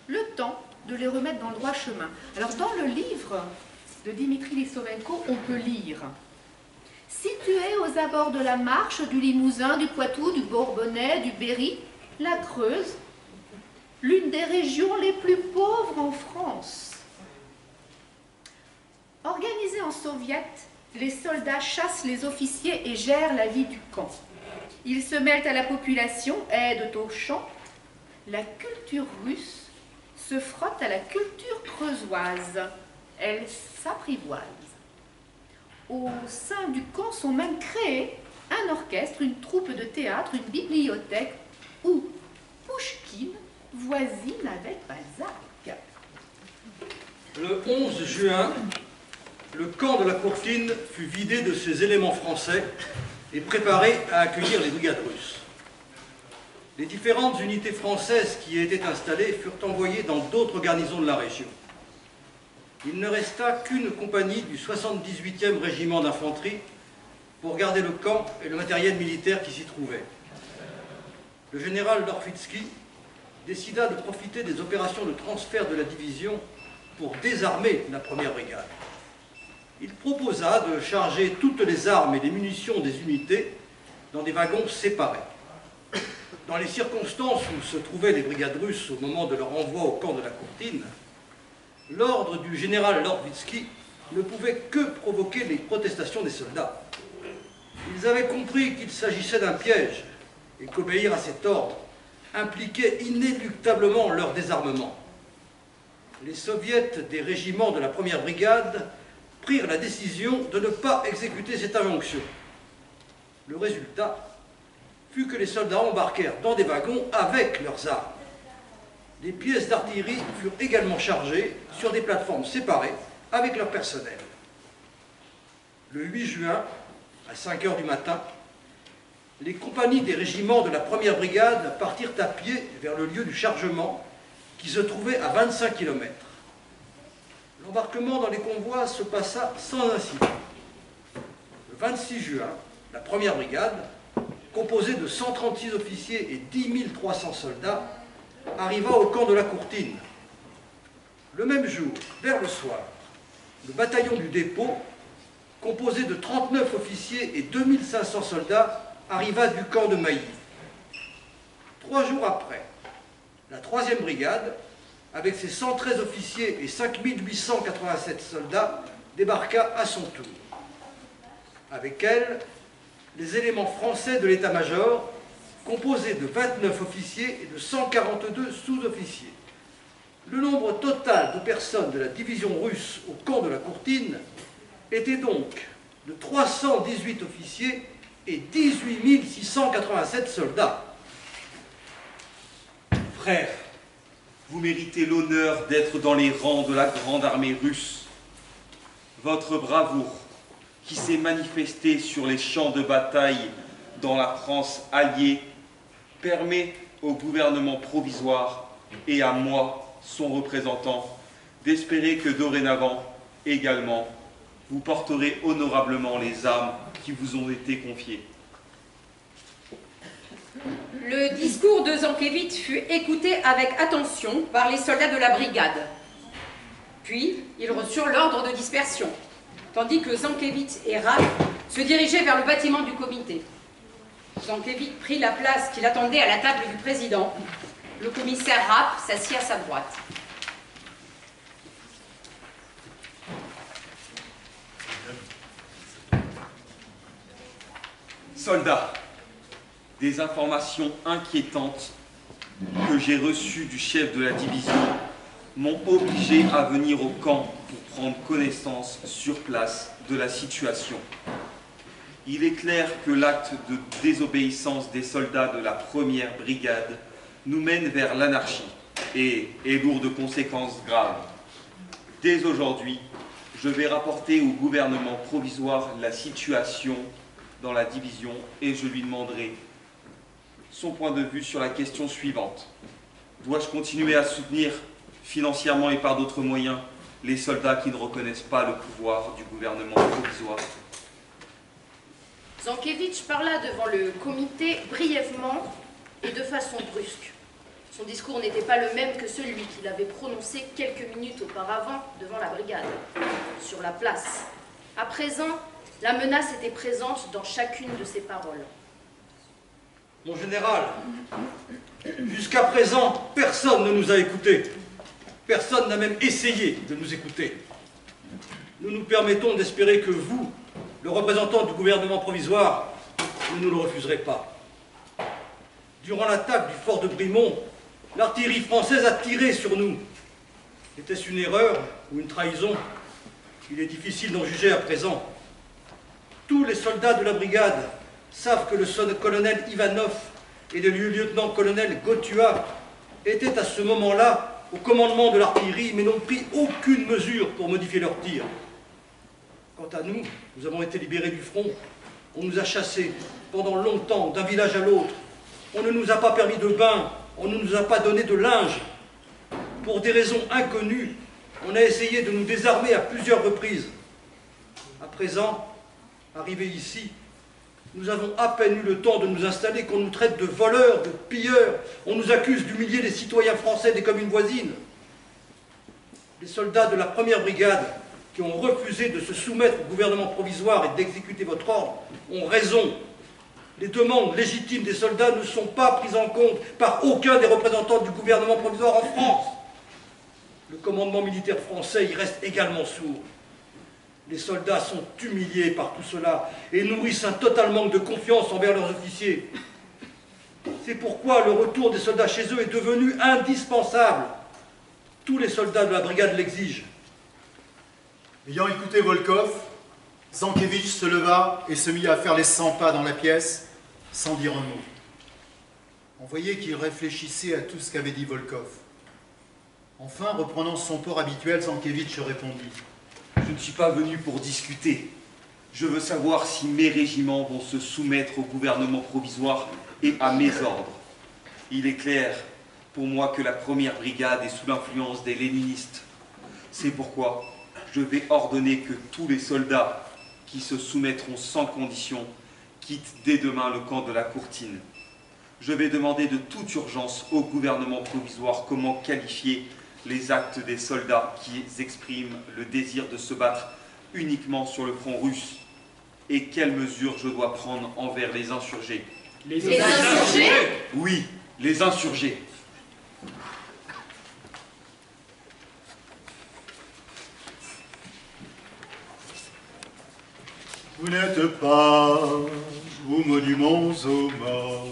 Le temps de les remettre dans le droit chemin. Alors dans le livre de Dimitri Lissovenko, on peut lire: située aux abords de la Marche, du Limousin, du Poitou, du Bourbonnais, du Berry, la Creuse, l'une des régions les plus pauvres en France. Organisés en soviet, les soldats chassent les officiers et gèrent la vie du camp. Ils se mêlent à la population, aident aux champs. La culture russe se frotte à la culture creusoise. Elle s'apprivoise. Au sein du camp sont même créés un orchestre, une troupe de théâtre, une bibliothèque où Pouchkine voisine avec Balzac. Le 11 juin, le camp de la Courtine fut vidé de ses éléments français et préparé à accueillir les brigades russes. Les différentes unités françaises qui y étaient installées furent envoyées dans d'autres garnisons de la région. Il ne resta qu'une compagnie du 78e régiment d'infanterie pour garder le camp et le matériel militaire qui s'y trouvait. Le général Lorfitsky décida de profiter des opérations de transfert de la division pour désarmer la première brigade. Il proposa de charger toutes les armes et les munitions des unités dans des wagons séparés. Dans les circonstances où se trouvaient les brigades russes au moment de leur envoi au camp de la Courtine, l'ordre du général Lorfitsky ne pouvait que provoquer les protestations des soldats. Ils avaient compris qu'il s'agissait d'un piège et qu'obéir à cet ordre impliquait inéluctablement leur désarmement. Les soviets des régiments de la première brigade prirent la décision de ne pas exécuter cette injonction. Le résultat fut que les soldats embarquèrent dans des wagons avec leurs armes. des pièces d'artillerie furent également chargées sur des plateformes séparées avec leur personnel. Le 8 juin, à 5 h du matin, les compagnies des régiments de la 1re brigade partirent à pied vers le lieu du chargement qui se trouvait à 25 km. L'embarquement dans les convois se passa sans incident. Le 26 juin, la 1re brigade, composée de 136 officiers et 10 300 soldats, arriva au camp de la Courtine. Le même jour, vers le soir, le bataillon du dépôt, composé de 39 officiers et 2500 soldats, arriva du camp de Mailly. 3 jours après, la 3e brigade, avec ses 113 officiers et 5887 soldats, débarqua à son tour. Avec elle, les éléments français de l'état-major, composés de 29 officiers et de 142 sous-officiers. Le nombre total de personnes de la division russe au camp de la Courtine était donc de 318 officiers et 18 687 soldats. Frères, vous méritez l'honneur d'être dans les rangs de la grande armée russe. Votre bravoure, qui s'est manifestée sur les champs de bataille dans la France alliée, permet au gouvernement provisoire et à moi, son représentant, d'espérer que dorénavant, également, vous porterez honorablement les armes qui vous ont été confiées. Le discours de Zankévitch fut écouté avec attention par les soldats de la brigade. Puis, ils reçurent l'ordre de dispersion, tandis que Zankévitch et Rapp se dirigeaient vers le bâtiment du comité. Zankévitch prit la place qu'il attendait à la table du président. Le commissaire Rapp s'assit à sa droite. Soldats, des informations inquiétantes que j'ai reçues du chef de la division m'ont obligé à venir au camp pour prendre connaissance sur place de la situation. Il est clair que l'acte de désobéissance des soldats de la 1re brigade nous mène vers l'anarchie et est lourd de conséquences graves. Dès aujourd'hui, je vais rapporter au gouvernement provisoire la situation dans la division et je lui demanderai son point de vue sur la question suivante. Dois-je continuer à soutenir financièrement et par d'autres moyens les soldats qui ne reconnaissent pas le pouvoir du gouvernement provisoire? Zankévitch parla devant le comité brièvement et de façon brusque. Son discours n'était pas le même que celui qu'il avait prononcé quelques minutes auparavant devant la brigade, sur la place. À présent, la menace était présente dans chacune de ses paroles. Mon général, jusqu'à présent, personne ne nous a écoutés. Personne n'a même essayé de nous écouter. Nous nous permettons d'espérer que vous, le représentant du gouvernement provisoire, ne nous le refuserez pas. Durant l'attaque du fort de Brimont, l'artillerie française a tiré sur nous. Était-ce une erreur ou une trahison? Il est difficile d'en juger à présent. Tous les soldats de la brigade savent que le colonel Ivanov et le lieutenant-colonel Gotua étaient à ce moment-là au commandement de l'artillerie, mais n'ont pris aucune mesure pour modifier leur tir. Quant à nous, nous avons été libérés du front. On nous a chassés pendant longtemps d'un village à l'autre. On ne nous a pas permis de bain, on ne nous a pas donné de linge. Pour des raisons inconnues, on a essayé de nous désarmer à plusieurs reprises. À présent, arrivés ici, nous avons à peine eu le temps de nous installer qu'on nous traite de voleurs, de pilleurs. On nous accuse d'humilier les citoyens français des communes voisines. Les soldats de la 1re brigade qui ont refusé de se soumettre au gouvernement provisoire et d'exécuter votre ordre ont raison. Les demandes légitimes des soldats ne sont pas prises en compte par aucun des représentants du gouvernement provisoire en France. Le commandement militaire français y reste également sourd. Les soldats sont humiliés par tout cela et nourrissent un total manque de confiance envers leurs officiers. C'est pourquoi le retour des soldats chez eux est devenu indispensable. Tous les soldats de la brigade l'exigent. Ayant écouté Volkov, Zankévitch se leva et se mit à faire les 100 pas dans la pièce, sans dire un mot. On voyait qu'il réfléchissait à tout ce qu'avait dit Volkov. Enfin, reprenant son port habituel, Zankévitch répondit. Je ne suis pas venu pour discuter. Je veux savoir si mes régiments vont se soumettre au gouvernement provisoire et à mes ordres. Il est clair pour moi que la première brigade est sous l'influence des léninistes. C'est pourquoi je vais ordonner que tous les soldats qui se soumettront sans condition quittent dès demain le camp de la Courtine. Je vais demander de toute urgence au gouvernement provisoire comment qualifier les actes des soldats qui expriment le désir de se battre uniquement sur le front russe et quelles mesures je dois prendre envers les insurgés. Les insurgés? Oui, les insurgés. Vous n'êtes pas aux monuments aux morts.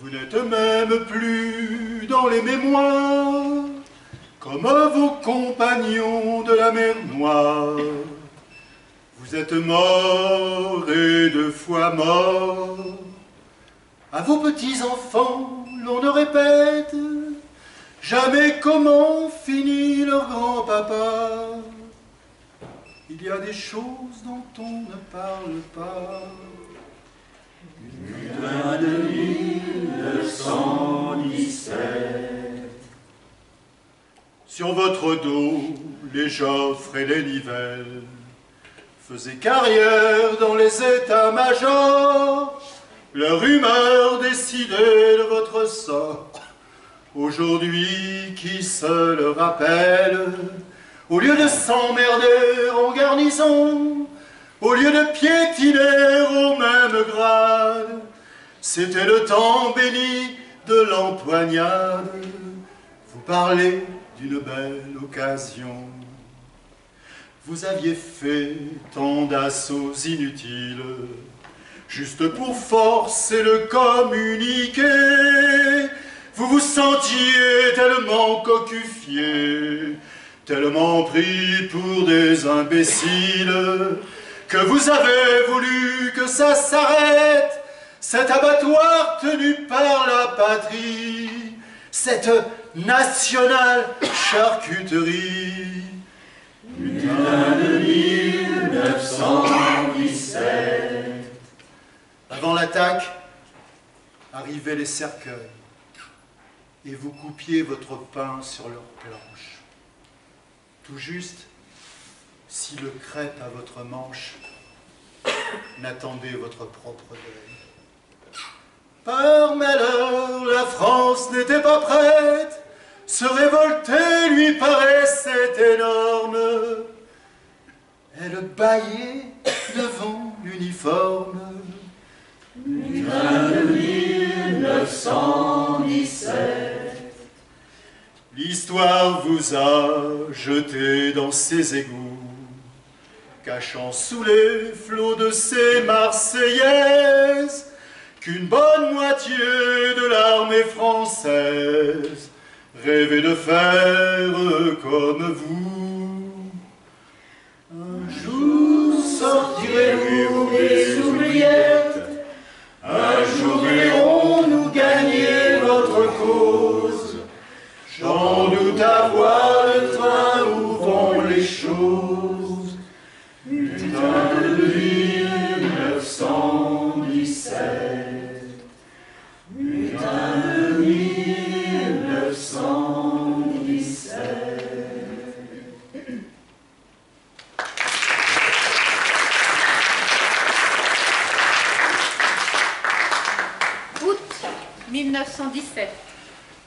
Vous n'êtes même plus dans les mémoires, comme vos compagnons de la mer Noire. Vous êtes morts et 2 fois morts. À vos petits-enfants, l'on ne répète jamais comment finit leur grand-papa. Il y a des choses dont on ne parle pas. Butin de 1917. Sur votre dos, les Joffre et les Nivelles faisaient carrière dans les états-majors. Leur humeur décidait de votre sort. Aujourd'hui, qui se le rappelle, au lieu de s'emmerder en garnison, au lieu de piétiner au même grade, c'était le temps béni de l'empoignade. Vous parlez d'une belle occasion. Vous aviez fait tant d'assauts inutiles, juste pour forcer le communiqué. Vous vous sentiez tellement cocufié, tellement pris pour des imbéciles, que vous avez voulu que ça s'arrête, cet abattoir tenu par la patrie, cette nationale charcuterie. Butin de 1917. Avant l'attaque, arrivaient les cercueils, et vous coupiez votre pain sur leurs planches. Tout juste, si le crêpe à votre manche n'attendait votre propre deuil. Par malheur, la France n'était pas prête, se révolter lui paraissait énorme. Elle bâillait devant l'uniforme. Butin de 1917. L'histoire vous a jeté dans ses égouts, cachant sous les flots de ces Marseillaises qu'une bonne moitié de l'armée française rêvait de faire comme vous. Un jour sortirez-vous des oubliettes, un jour verrons-nous gagner votre cause. J'en doute à voir le train où vont les choses. Butin de 1917. Butin de 1917. Août 1917.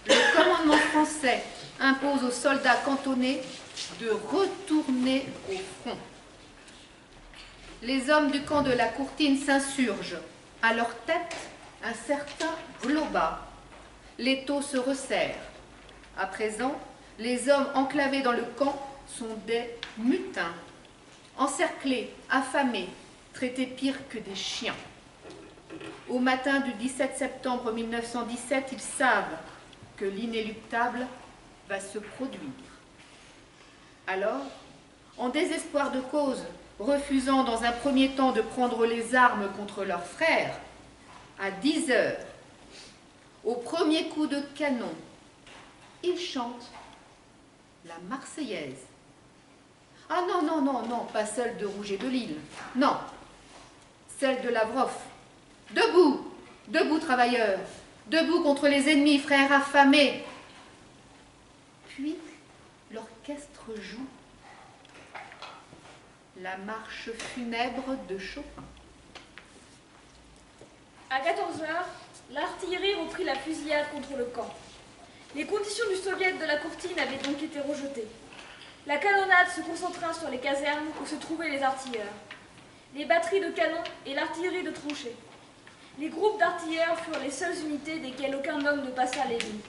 Le commandement français impose aux soldats cantonnés de retourner au front. Les hommes du camp de la Courtine s'insurgent. À leur tête, un certain Vlobas. L'étau se resserre. À présent, les hommes enclavés dans le camp sont des mutins. Encerclés, affamés, traités pire que des chiens. Au matin du 17 septembre 1917, ils savent que l'inéluctable va se produire. Alors, en désespoir de cause, refusant dans un premier temps de prendre les armes contre leurs frères, à 10 heures, au premier coup de canon, ils chantent la Marseillaise. Ah non, non, non, non, pas celle de Rouget de Lille, non, celle de Lavrov. Debout, debout travailleurs, debout contre les ennemis, frères affamés. Puis l'orchestre joue la marche funèbre de Chopin. À 14 h, l'artillerie reprit la fusillade contre le camp. Les conditions du soviet de la Courtine avaient donc été rejetées. La canonnade se concentra sur les casernes où se trouvaient les artilleurs, les batteries de canons et l'artillerie de tranchées. Les groupes d'artilleurs furent les seules unités desquelles aucun homme ne passa l'ennemi.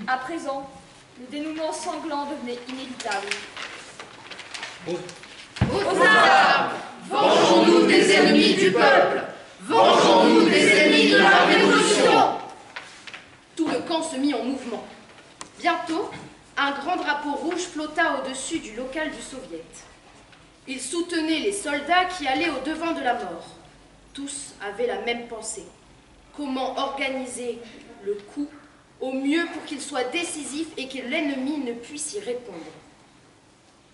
À présent, le dénouement sanglant devenait inévitable. Aux armes! Vengeons-nous des ennemis du peuple! Vengeons-nous des ennemis de la Révolution! Tout le camp se mit en mouvement. Bientôt, un grand drapeau rouge flotta au-dessus du local du soviet. Il soutenait les soldats qui allaient au-devant de la mort. Tous avaient la même pensée. Comment organiser le coup au mieux pour qu'il soit décisif et que l'ennemi ne puisse y répondre.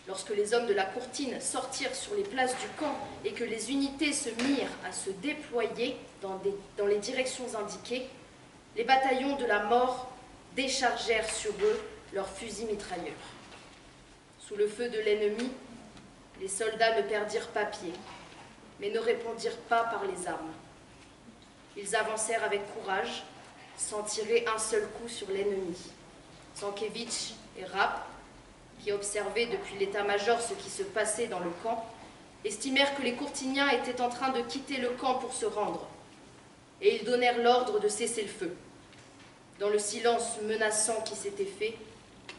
Lorsque les hommes de la Courtine sortirent sur les places du camp et que les unités se mirent à se déployer dans les directions indiquées, les bataillons de la mort déchargèrent sur eux leurs fusils mitrailleurs. Sous le feu de l'ennemi, les soldats ne perdirent pas pied, mais ne répondirent pas par les armes. Ils avancèrent avec courage, sans tirer un seul coup sur l'ennemi. Stankiewicz et Rapp, qui observaient depuis l'état-major ce qui se passait dans le camp, estimèrent que les Courtiniens étaient en train de quitter le camp pour se rendre, et ils donnèrent l'ordre de cesser le feu. Dans le silence menaçant qui s'était fait,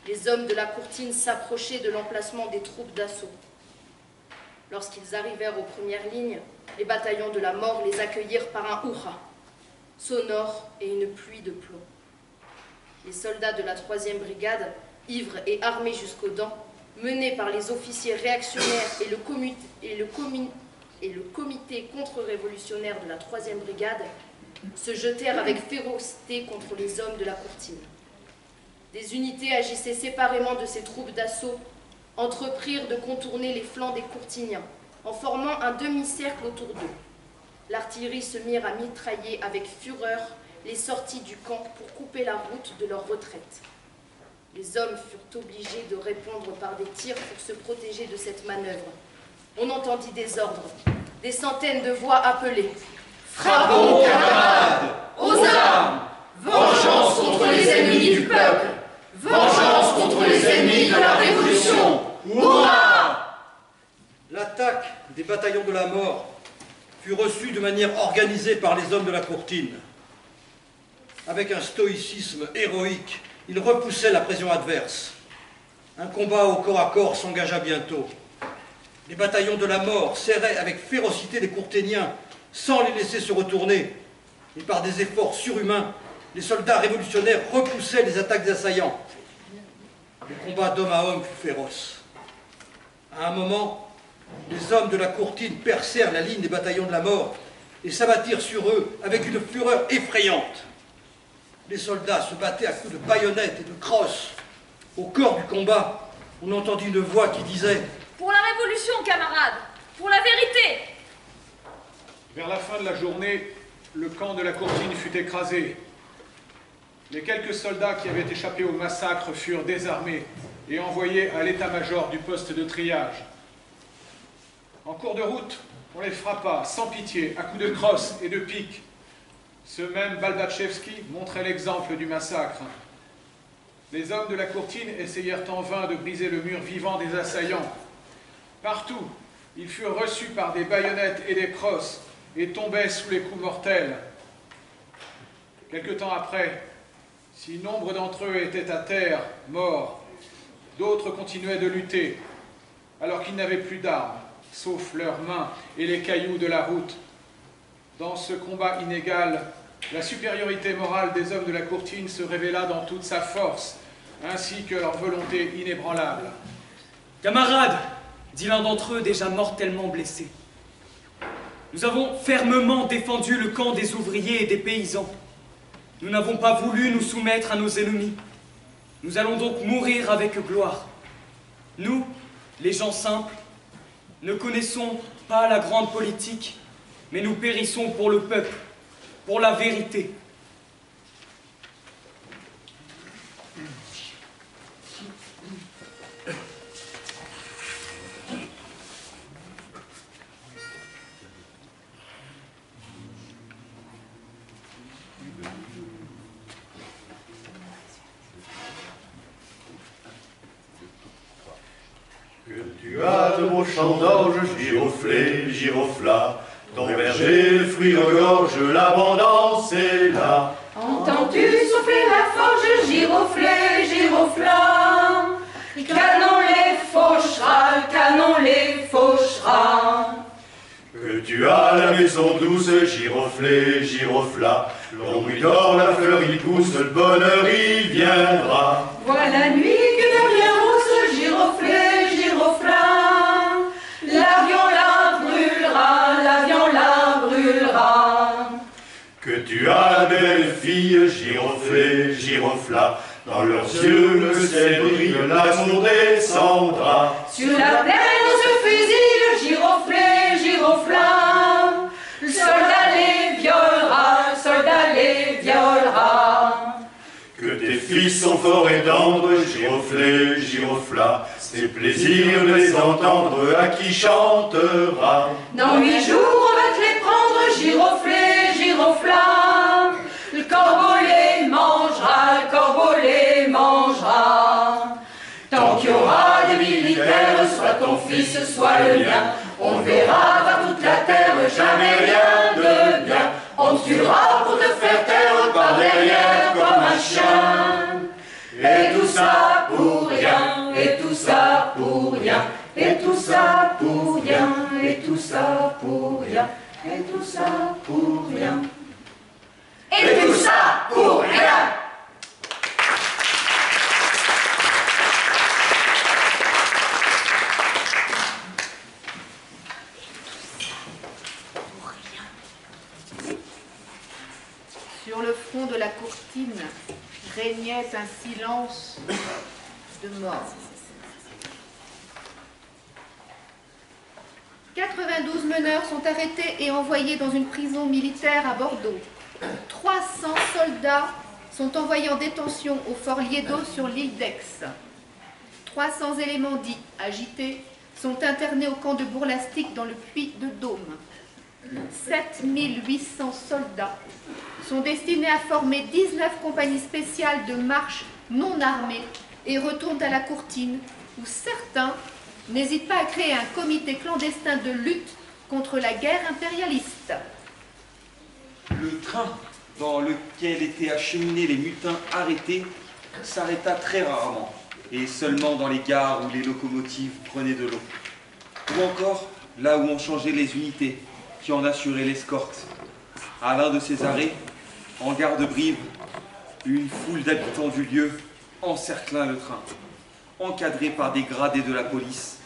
les hommes de la Courtine s'approchaient de l'emplacement des troupes d'assaut. Lorsqu'ils arrivèrent aux premières lignes, les bataillons de la mort les accueillirent par un hurrah sonore et une pluie de plomb. Les soldats de la 3e brigade, ivres et armés jusqu'aux dents, menés par les officiers réactionnaires et le comité contre-révolutionnaire de la 3e brigade, se jetèrent avec férocité contre les hommes de la Courtine. Des unités agissaient séparément de ces troupes d'assaut, entreprirent de contourner les flancs des Courtiniens, en formant un demi-cercle autour d'eux. L'artillerie se mirent à mitrailler avec fureur les sorties du camp pour couper la route de leur retraite. Les hommes furent obligés de répondre par des tirs pour se protéger de cette manœuvre. On entendit des ordres, des centaines de voix appelées. Frappons, camarades! Aux armes! Vengeance contre les ennemis du peuple! Vengeance contre les ennemis de la Révolution! Hurrah! L'attaque des bataillons de la mort fut reçue de manière organisée par les hommes de la Courtine. Avec un stoïcisme héroïque, ils repoussaient la pression adverse. Un combat au corps à corps s'engagea bientôt. Les bataillons de la mort serraient avec férocité les Courténiens, sans les laisser se retourner. Et par des efforts surhumains, les soldats révolutionnaires repoussaient les attaques des assaillants. Le combat d'homme à homme fut féroce. À un moment, les hommes de la Courtine percèrent la ligne des bataillons de la mort et s'abattirent sur eux avec une fureur effrayante. Les soldats se battaient à coups de baïonnettes et de crosses. Au cœur du combat, on entendit une voix qui disait « Pour la Révolution, camarades! Pour la vérité !» Vers la fin de la journée, le camp de la Courtine fut écrasé. Les quelques soldats qui avaient échappé au massacre furent désarmés et envoyés à l'état-major du poste de triage. En cours de route, on les frappa sans pitié, à coups de crosse et de pique. Ce même Balbachevski montrait l'exemple du massacre. Les hommes de la Courtine essayèrent en vain de briser le mur vivant des assaillants. Partout, ils furent reçus par des baïonnettes et des crosses et tombaient sous les coups mortels. Quelque temps après, si nombre d'entre eux étaient à terre, morts, d'autres continuaient de lutter, alors qu'ils n'avaient plus d'armes, sauf leurs mains et les cailloux de la route. Dans ce combat inégal, la supériorité morale des hommes de la Courtine se révéla dans toute sa force, ainsi que leur volonté inébranlable. Camarades, dit l'un d'entre eux déjà mortellement blessé, nous avons fermement défendu le camp des ouvriers et des paysans. Nous n'avons pas voulu nous soumettre à nos ennemis. Nous allons donc mourir avec gloire. Nous, les gens simples, ne connaissons pas la grande politique, mais nous périssons pour le peuple, pour la vérité. Tu as de beaux champs d'orge, giroflées, giroflats, ton verger, le fruit regorge, l'abondance est là. Entends-tu souffler la forge, giroflée, giroflat? Canon les fauchera, canon les fauchera. Que tu as la maison douce, giroflée, giroflat, l'on bruit d'or, la fleur y pousse, le bonheur y viendra. Voilà la nuit que devient rousse, giroflée, giroflat. L'avion la brûlera, l'avion la brûlera. Que tu as la belle fille, giroflée, giroflat, dans leurs yeux le ciel brille, l'amour descendra. Sur la plaine on se fusille, giroflée, giroflat. Le soldat les violera, le soldat les violera. Que tes fils sont forts et tendres, giroflée, giroflat, c'est plaisir de les entendre, à qui chantera. Dans 8 jours on va te les prendre, giroflée, giroflat. Le corbeau les mangera, le corbeau les mangera. Tant qu'il y aura des militaires, soit ton fils, soit le mien, on verra par toute la terre jamais rien de bien. On te tuera pour te faire taire par derrière comme un chien. Et tout ça pour rien, et tout ça pour rien, et tout ça pour rien, et tout ça pour rien, et tout ça pour rien, et tout ça pour rien. Sur le front de la courtine régnait un silence de mort. 92 meneurs sont arrêtés et envoyés dans une prison militaire à Bordeaux. 300 soldats sont envoyés en détention au fort Liédo sur l'île d'Aix. 300 éléments dits agités sont internés au camp de Bourlastique dans le puits de Dôme. 7800 soldats sont destinés à former 19 compagnies spéciales de marche non armées et retournent à la Courtine, où certains n'hésitent pas à créer un comité clandestin de lutte contre la guerre impérialiste. Le train dans lequel étaient acheminés les mutins arrêtés s'arrêta très rarement, et seulement dans les gares où les locomotives prenaient de l'eau. Ou encore là où on changeait les unités qui en assuraient l'escorte. À l'un de ces arrêts, en gare de Brive, une foule d'habitants du lieu encercla le train. Encadrés par des gradés de la police,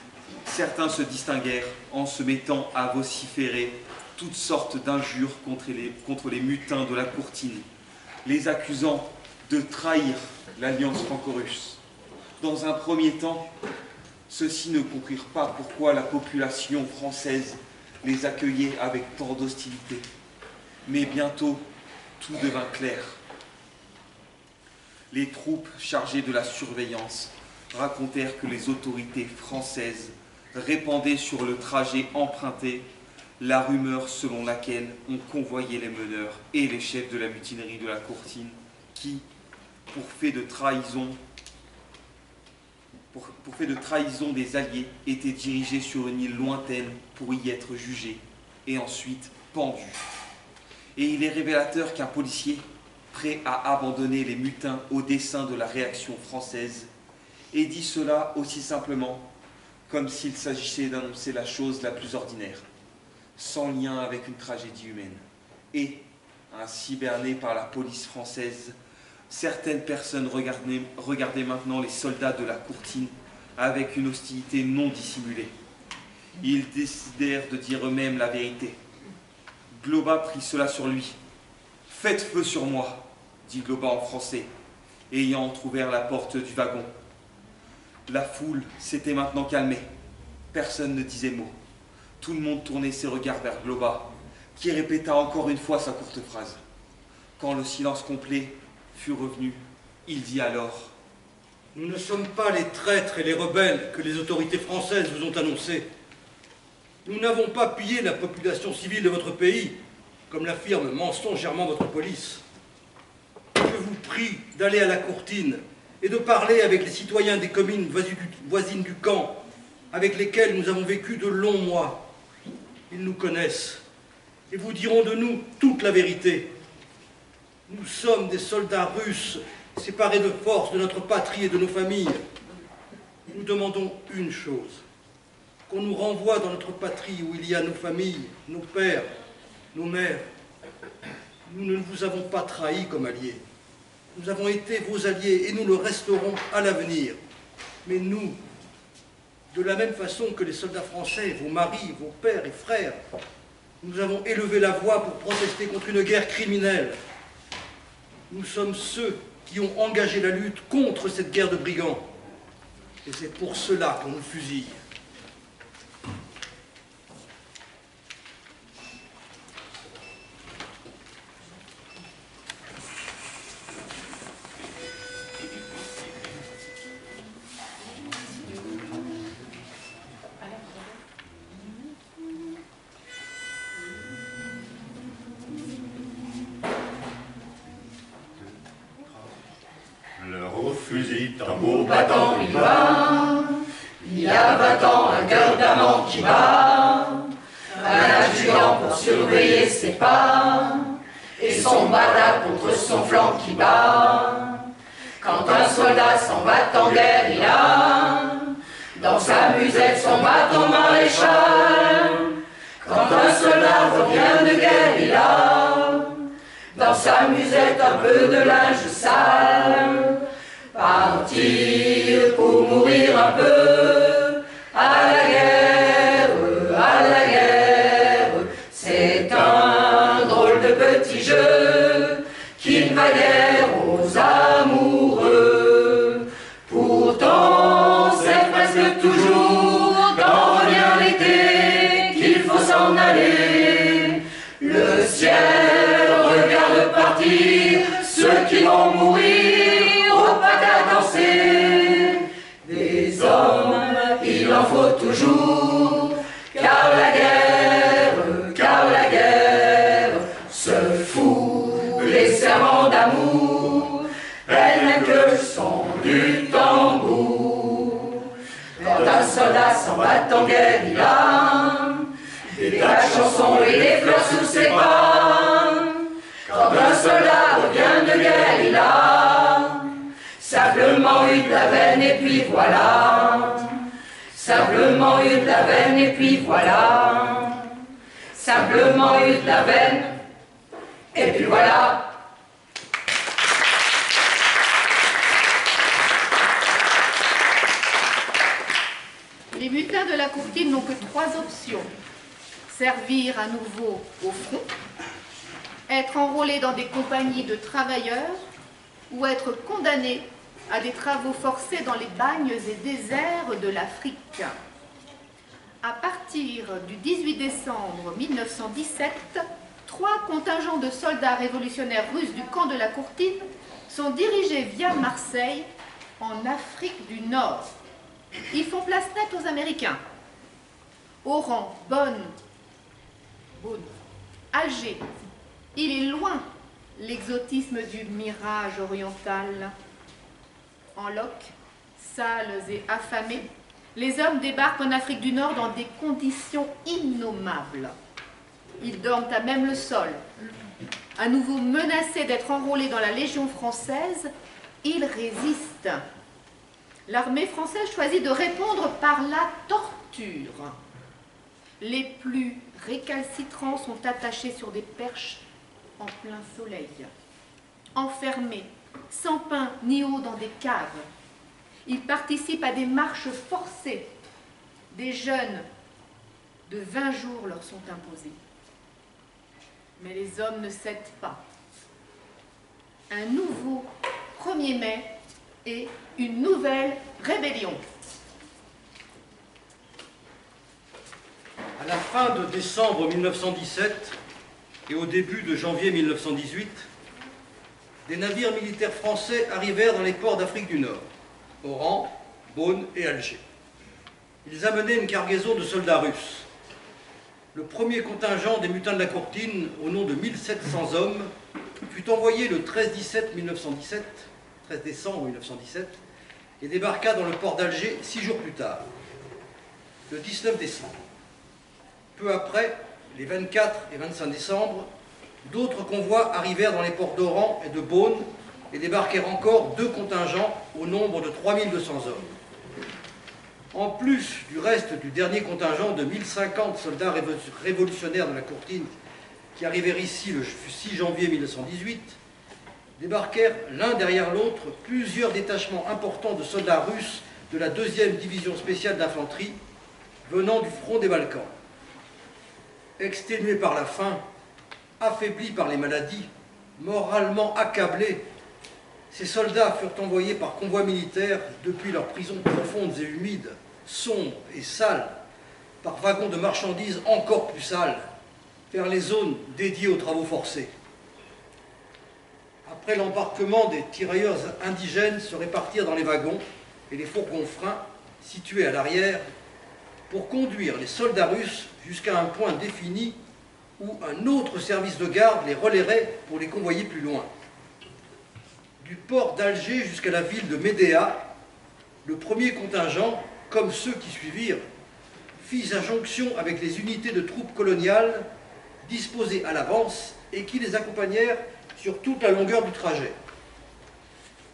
certains se distinguèrent en se mettant à vociférer toutes sortes d'injures contre les mutins de la Courtine, les accusant de trahir l'alliance franco-russe. Dans un premier temps, ceux-ci ne comprirent pas pourquoi la population française les accueillait avec tant d'hostilité. Mais bientôt, tout devint clair. Les troupes chargées de la surveillance racontèrent que les autorités françaises répandaient sur le trajet emprunté la rumeur selon laquelle on convoyait les meneurs et les chefs de la mutinerie de la Courtine qui, pour fait de trahison des Alliés, étaient dirigés sur une île lointaine pour y être jugés et ensuite pendus. Et il est révélateur qu'un policier, prêt à abandonner les mutins au dessein de la réaction française, ait dit cela aussi simplement, comme s'il s'agissait d'annoncer la chose la plus ordinaire, sans lien avec une tragédie humaine. Et, ainsi berné par la police française, certaines personnes regardaient maintenant les soldats de la Courtine avec une hostilité non dissimulée. Ils décidèrent de dire eux-mêmes la vérité. Globa prit cela sur lui. « Faites feu sur moi », dit Globa en français. ayant entrouvert la porte du wagon. La foule s'était maintenant calmée. Personne ne disait mot. Tout le monde tournait ses regards vers Globa, qui répéta encore une fois sa courte phrase. Quand le silence complet fut revenu, il dit alors: « Nous ne sommes pas les traîtres et les rebelles que les autorités françaises vous ont annoncés. Nous n'avons pas pillé la population civile de votre pays, comme l'affirme mensongèrement votre police. Je vous prie d'aller à la Courtine et de parler avec les citoyens des communes voisines du camp, avec lesquels nous avons vécu de longs mois. Ils nous connaissent et vous diront de nous toute la vérité. Nous sommes des soldats russes, séparés de force de notre patrie et de nos familles. Nous demandons une chose, qu'on nous renvoie dans notre patrie où il y a nos familles, nos pères, nos mères. Nous ne vous avons pas trahis comme alliés. Nous avons été vos alliés et nous le resterons à l'avenir. Mais nous, de la même façon que les soldats français, vos maris, vos pères et frères, nous avons élevé la voix pour protester contre une guerre criminelle. Nous sommes ceux qui ont engagé la lutte contre cette guerre de brigands. Et c'est pour cela qu'on nous fusille. Tambour battant, il va. Il y a 20 ans, un cœur d'amant qui bat. Un adjudant pour surveiller ses pas. Et son bada contre son flanc qui bat. Quand un soldat s'en va en guerre, il a dans sa musette son bâton maréchal. Quand un soldat revient de guerre, il a dans sa musette un peu de linge sale. Partir pour mourir un peu, à la guerre, c'est un drôle de petit jeu qui ne va guère aux amoureux. Pourtant, c'est presque toujours quand revient l'été qu'il faut s'en aller. Le ciel regarde partir ceux qui vont mourir. Des hommes, il en faut toujours, car la guerre se fout les serments d'amour, elle n'aime que le son du tambour. Quand un soldat s'en va en guerre, il a des tas de chansons et des fleurs sous ses pas. Quand un soldat revient de guerre, il a simplement eu de la veine et puis voilà. Simplement eu de la veine et puis voilà. Simplement eu de la veine et puis voilà. Les mutins de la Courtine n'ont que 3 options. Servir à nouveau au front, être enrôlés dans des compagnies de travailleurs ou être condamnés à des travaux forcés dans les bagnes et déserts de l'Afrique. À partir du 18 décembre 1917, 3 contingents de soldats révolutionnaires russes du camp de la Courtine sont dirigés via Marseille en Afrique du Nord. Ils font place nette aux Américains. Oran, Bonn, Alger. Il est loin l'exotisme du mirage oriental. En loques, sales et affamés, les hommes débarquent en Afrique du Nord dans des conditions innommables. Ils dorment à même le sol. À nouveau menacés d'être enrôlés dans la Légion française, ils résistent. L'armée française choisit de répondre par la torture. Les plus récalcitrants sont attachés sur des perches en plein soleil, enfermés, sans pain ni eau dans des caves. Ils participent à des marches forcées. Des jeûnes de 20 jours leur sont imposés. Mais les hommes ne cèdent pas. Un nouveau 1er mai et une nouvelle rébellion. À la fin de décembre 1917 et au début de janvier 1918, des navires militaires français arrivèrent dans les ports d'Afrique du Nord, Oran, Beaune et Alger. Ils amenaient une cargaison de soldats russes. Le premier contingent des mutins de la Courtine, au nom de 1700 hommes, fut envoyé le 13 décembre 1917 et débarqua dans le port d'Alger 6 jours plus tard, le 19 décembre. Peu après, les 24 et 25 décembre, d'autres convois arrivèrent dans les ports d'Oran et de Beaune et débarquèrent encore 2 contingents au nombre de 3200 hommes. En plus du reste du dernier contingent de 1050 soldats révolutionnaires de la Courtine qui arrivèrent ici le 6 janvier 1918, débarquèrent l'un derrière l'autre plusieurs détachements importants de soldats russes de la 2e division spéciale d'infanterie venant du front des Balkans. Exténués par la faim, affaiblis par les maladies, moralement accablés, ces soldats furent envoyés par convoi militaire depuis leurs prisons profondes et humides, sombres et sales, par wagons de marchandises encore plus sales, vers les zones dédiées aux travaux forcés. Après l'embarquement, des tirailleurs indigènes se répartirent dans les wagons et les fourgons freins situés à l'arrière pour conduire les soldats russes jusqu'à un point défini où un autre service de garde les relayerait pour les convoyer plus loin. Du port d'Alger jusqu'à la ville de Médéa, le premier contingent, comme ceux qui suivirent, fit sa jonction avec les unités de troupes coloniales disposées à l'avance et qui les accompagnèrent sur toute la longueur du trajet.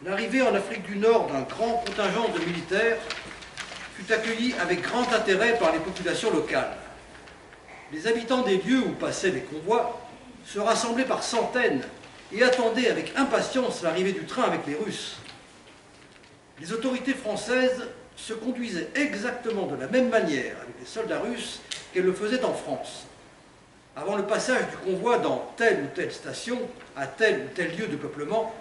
L'arrivée en Afrique du Nord d'un grand contingent de militaires fut accueillie avec grand intérêt par les populations locales. Les habitants des lieux où passaient les convois se rassemblaient par centaines et attendaient avec impatience l'arrivée du train avec les Russes. Les autorités françaises se conduisaient exactement de la même manière avec les soldats russes qu'elles le faisaient en France. Avant le passage du convoi dans telle ou telle station, à tel ou tel lieu de peuplement,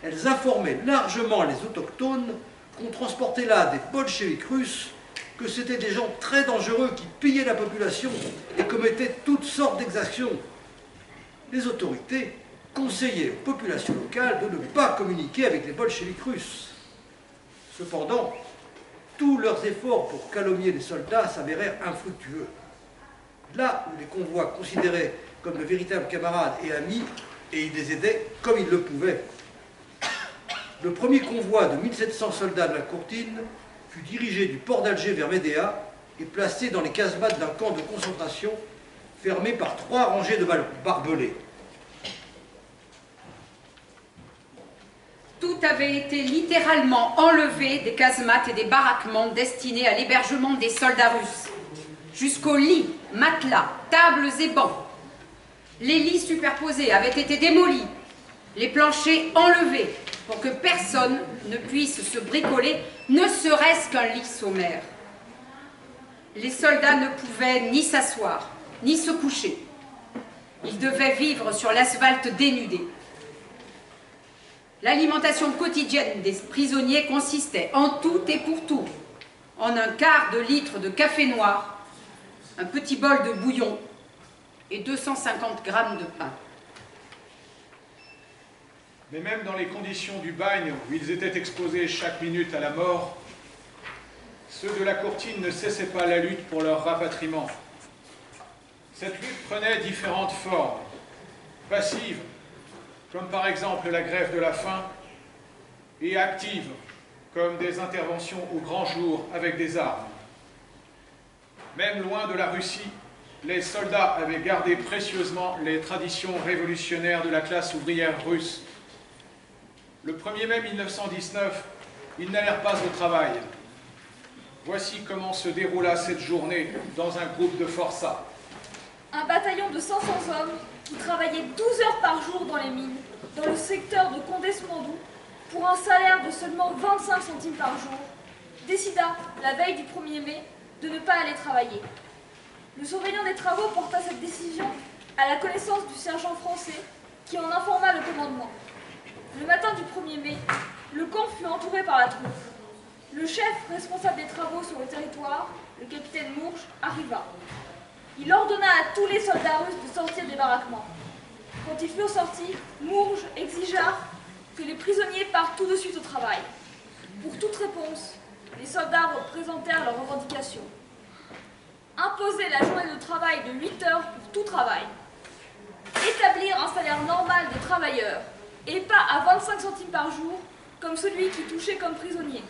elles informaient largement les autochtones qu'on transportait là des bolcheviks russes, que c'étaient des gens très dangereux qui pillaient la population et commettaient toutes sortes d'exactions. Les autorités conseillaient aux populations locales de ne pas communiquer avec les bolcheviks russes. Cependant, tous leurs efforts pour calomnier les soldats s'avérèrent infructueux. Là où les convois considéraient comme de véritables camarades et amis, et ils les aidaient comme ils le pouvaient. Le premier convoi de 1700 soldats de la Courtine fut dirigé du port d'Alger vers Médéa et placé dans les casemates d'un camp de concentration fermé par 3 rangées de barbelés. Tout avait été littéralement enlevé des casemates et des baraquements destinés à l'hébergement des soldats russes. Jusqu'aux lits, matelas, tables et bancs. Les lits superposés avaient été démolis, les planchers enlevés, pour que personne ne puisse se bricoler, ne serait-ce qu'un lit sommaire. Les soldats ne pouvaient ni s'asseoir, ni se coucher. Ils devaient vivre sur l'asphalte dénudé. L'alimentation quotidienne des prisonniers consistait en tout et pour tout en un quart de litre de café noir, un petit bol de bouillon et 250 grammes de pain. Mais même dans les conditions du bagne où ils étaient exposés chaque minute à la mort, ceux de la Courtine ne cessaient pas la lutte pour leur rapatriement. Cette lutte prenait différentes formes, passives, comme par exemple la grève de la faim, et actives, comme des interventions au grand jour avec des armes. Même loin de la Russie, les soldats avaient gardé précieusement les traditions révolutionnaires de la classe ouvrière russe. Le 1er mai 1919, ils n'allèrent pas au travail. Voici comment se déroula cette journée dans un groupe de forçats. Un bataillon de 500 hommes qui travaillaient 12 heures par jour dans les mines, dans le secteur de Condé-Smandou, pour un salaire de seulement 25 centimes par jour, décida, la veille du 1er mai, de ne pas aller travailler. Le surveillant des travaux porta cette décision à la connaissance du sergent français qui en informa le commandement. Le matin du 1er mai, le camp fut entouré par la troupe. Le chef responsable des travaux sur le territoire, le capitaine Mourge, arriva. Il ordonna à tous les soldats russes de sortir des baraquements. Quand ils furent sortis, Mourge exigea que les prisonniers partent tout de suite au travail. Pour toute réponse, les soldats présentèrent leurs revendications. Imposer la journée de travail de 8 heures pour tout travail. Établir un salaire normal des travailleurs, et pas à 25 centimes par jour, comme celui qui touchait comme prisonnier.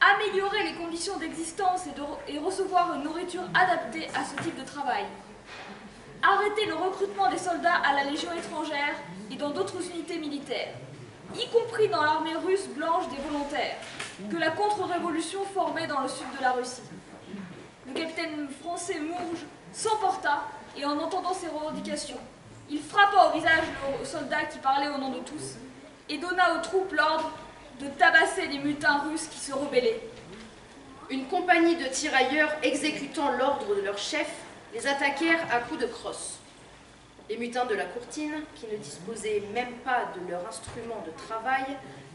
Améliorer les conditions d'existence et recevoir une nourriture adaptée à ce type de travail. Arrêter le recrutement des soldats à la Légion étrangère et dans d'autres unités militaires, y compris dans l'armée russe blanche des volontaires, que la contre-révolution formait dans le sud de la Russie. Le capitaine français Mourge s'emporta et en entendant ces revendications, il frappa au visage le soldat qui parlait au nom de tous et donna aux troupes l'ordre de tabasser les mutins russes qui se rebellaient. Une compagnie de tirailleurs exécutant l'ordre de leur chef les attaquèrent à coups de crosse. Les mutins de la Courtine, qui ne disposaient même pas de leur instrument de travail,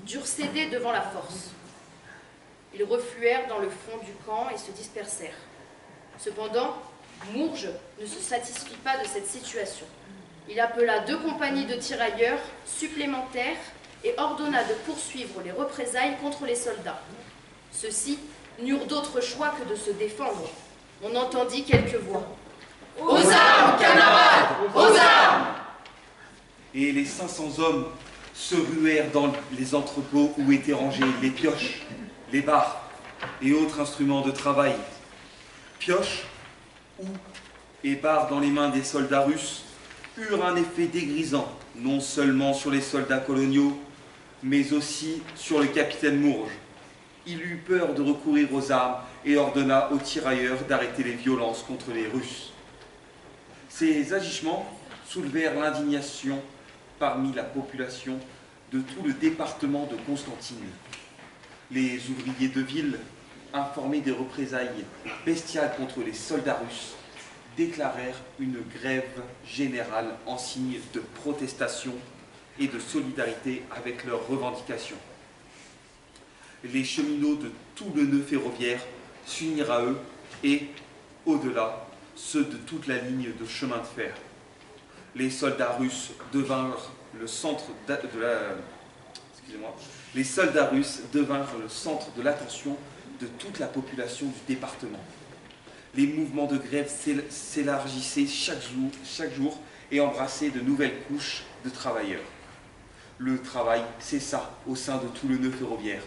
durent céder devant la force. Ils refluèrent dans le fond du camp et se dispersèrent. Cependant, Mourge ne se satisfit pas de cette situation. Il appela 2 compagnies de tirailleurs supplémentaires et ordonna de poursuivre les représailles contre les soldats. Ceux-ci n'eurent d'autre choix que de se défendre. On entendit quelques voix. « Aux armes, camarades! Aux armes !» Et les 500 hommes se ruèrent dans les entrepôts où étaient rangés les pioches, les barres et autres instruments de travail. Pioches, houes et barres dans les mains des soldats russes eurent un effet dégrisant, non seulement sur les soldats coloniaux, mais aussi sur le capitaine Mourge. Il eut peur de recourir aux armes et ordonna aux tirailleurs d'arrêter les violences contre les Russes. Ces agissements soulevèrent l'indignation parmi la population de tout le département de Constantine. Les ouvriers de ville, informés des représailles bestiales contre les soldats russes, déclarèrent une grève générale en signe de protestation et de solidarité avec leurs revendications. Les cheminots de tout le nœud ferroviaire s'unirent à eux et, au-delà, ceux de toute la ligne de chemin de fer. Les soldats russes devinrent le centre Les soldats russes devinrent le centre de l'attention de toute la population du département. Les mouvements de grève s'élargissaient chaque jour et embrassaient de nouvelles couches de travailleurs. Le travail cessa au sein de tout le nœud ferroviaire.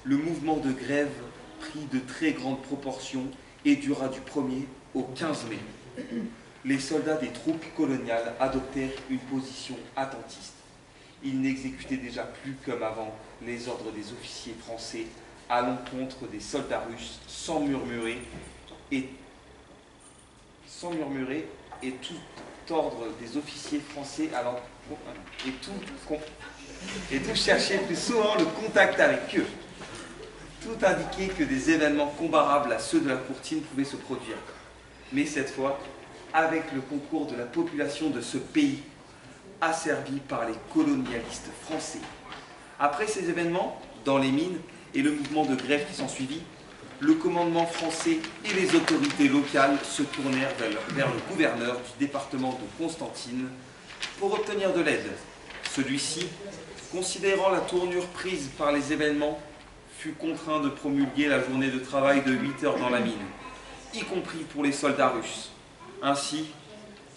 Le mouvement de grève prit de très grandes proportions et dura du 1er au 15 mai. Les soldats des troupes coloniales adoptèrent une position attentiste. Ils n'exécutaient déjà plus comme avant les ordres des officiers français à l'encontre des soldats russes sans murmurer et tout ordre des officiers français à l'encontre et tout cherchait plus souvent le contact avec eux. Tout indiquait que des événements comparables à ceux de la Courtine pouvaient se produire. Mais cette fois, avec le concours de la population de ce pays, asservi par les colonialistes français. Après ces événements, dans les mines et le mouvement de grève qui s'ensuivit, le commandement français et les autorités locales se tournèrent vers le gouverneur du département de Constantine pour obtenir de l'aide. Celui-ci, considérant la tournure prise par les événements, fut contraint de promulguer la journée de travail de 8 heures dans la mine, y compris pour les soldats russes. Ainsi,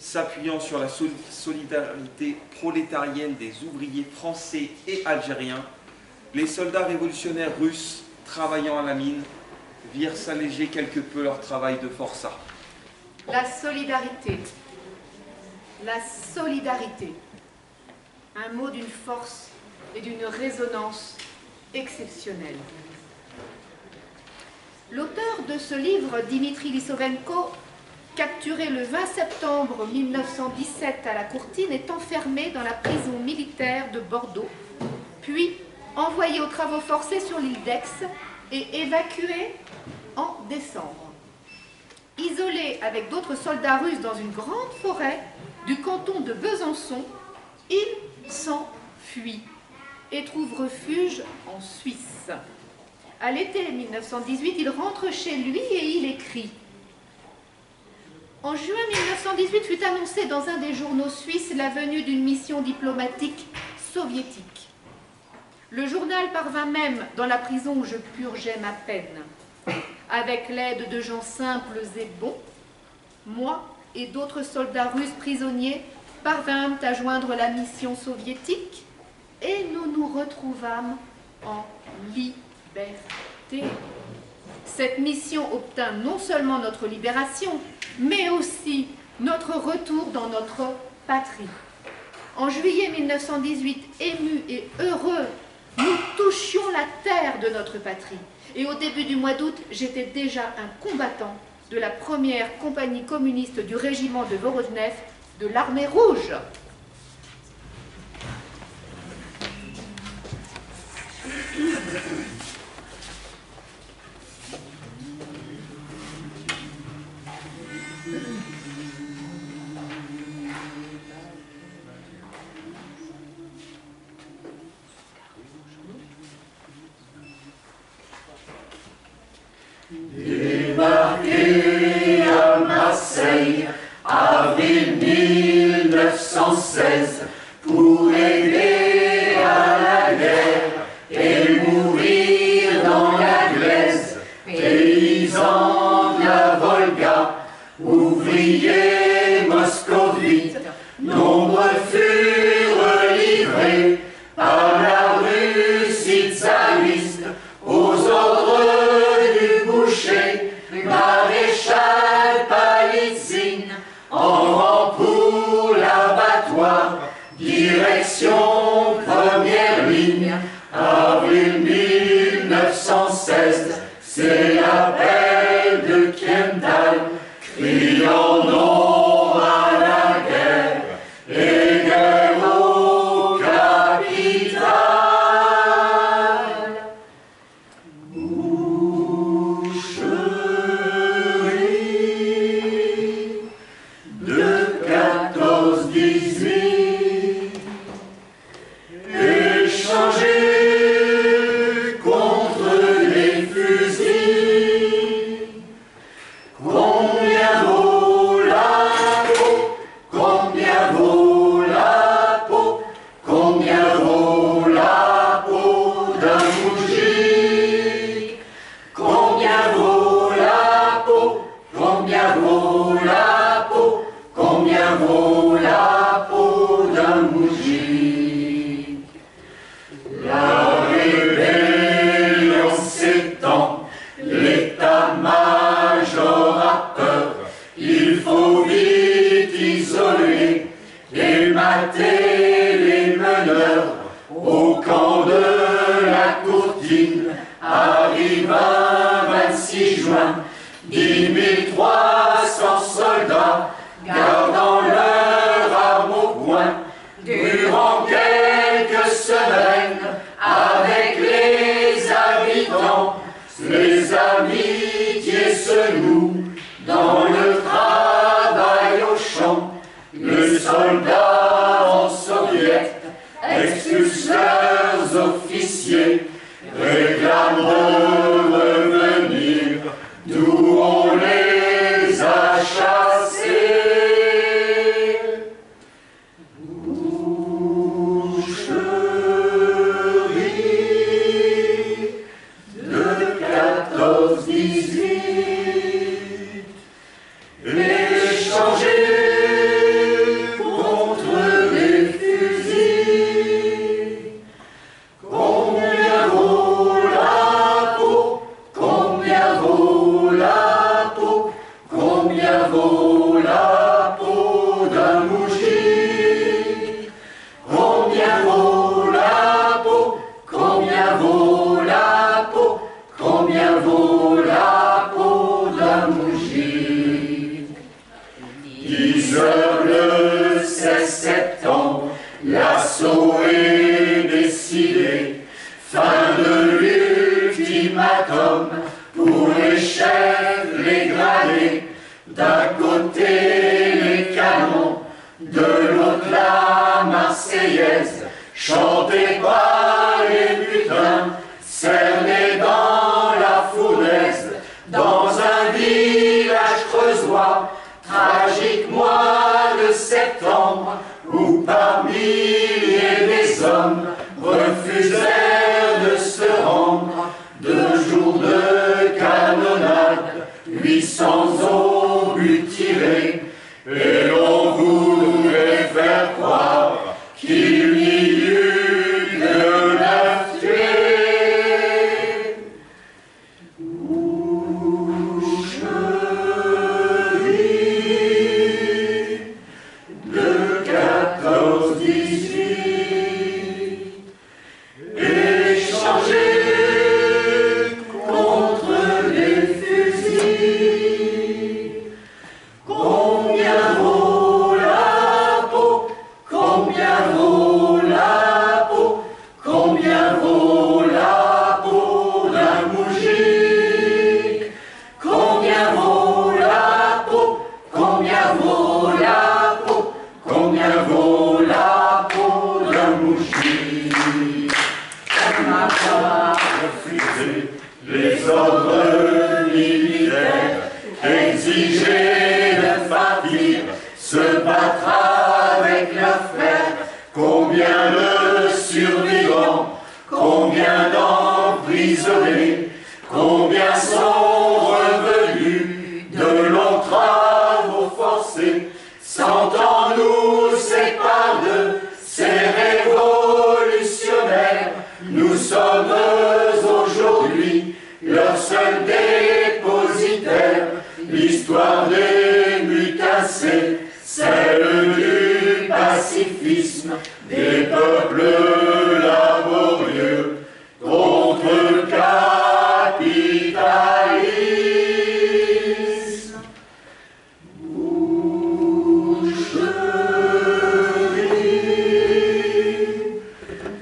s'appuyant sur la solidarité prolétarienne des ouvriers français et algériens, les soldats révolutionnaires russes travaillant à la mine virent s'alléger quelque peu leur travail de forçat. La solidarité. La solidarité. Un mot d'une force et d'une résonance exceptionnelle. L'auteur de ce livre, Dimitri Lissovenko, capturé le 20 septembre 1917 à la Courtine, est enfermé dans la prison militaire de Bordeaux, puis envoyé aux travaux forcés sur l'île d'Aix et évacué en décembre. Isolé avec d'autres soldats russes dans une grande forêt du canton de Besançon, il s'enfuit. et trouve refuge en Suisse. À l'été 1918, il rentre chez lui et il écrit. En juin 1918 fut annoncée dans un des journaux suisses la venue d'une mission diplomatique soviétique. Le journal parvint même dans la prison où je purgeais ma peine. Avec l'aide de gens simples et bons, moi et d'autres soldats russes prisonniers parvînmes à joindre la mission soviétique et nous nous retrouvâmes en liberté. Cette mission obtint non seulement notre libération, mais aussi notre retour dans notre patrie. En juillet 1918, émus et heureux, nous touchions la terre de notre patrie. Et au début du mois d'août, j'étais déjà un combattant de la première compagnie communiste du régiment de Voronezh de l'armée rouge. Débarqué à Marseille, avril 1916, pour aider à la guerre et mourir dans la glaise, paysans de la Volga, ouvriers moscovites, nombreux furent livrés par la Russie tsariste aux ordres du boucher, maréchal Palitzine, en rang pour l'abattoir, direction première ligne, avril 1916, c'est l'appel de Kendall, criant non à la guerre et guerre au capital. Les meneurs au camp de la Courtine arrive un 26 juin, 10 300 soldats gardant leur arme au poing. Durant quelques semaines, avec les habitants, les amitiés se nouent dans le travail au champ. Les soldats en soviet expulsent leurs officiers, réclament de revenir d'où on les a chassés. Boucherie de 14-18, échangés le 16 septembre, l'assaut est décidé, fin de l'ultimatum pour les chefs, les gradés, d'un côté les canons, de l'autre la Marseillaise, chantée par obligé de partir, se battra avec l'affaire. Combien de survivants, combien d'emprisonnés, combien sont revenus de longs travaux forcés, 100 ans nous séparent de ces révolutionnaires. Nous sommes aujourd'hui leur seul dépositaire. L'histoire des mutacés, celle du pacifisme, des peuples laborieux contre le capitalisme. Boucherie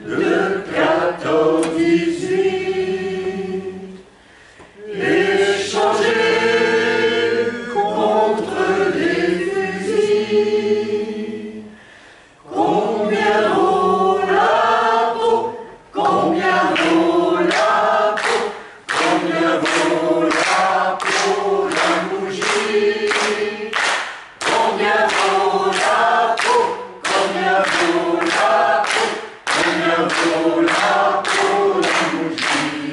de 14-18, échangée contre des fusils. Combien vaut la peau? Combien vaut la peau? Combien vaut la peau d'un bougie? Combien vaut la peau? Combien vaut la peau? Combien vaut la peau d'un bougie?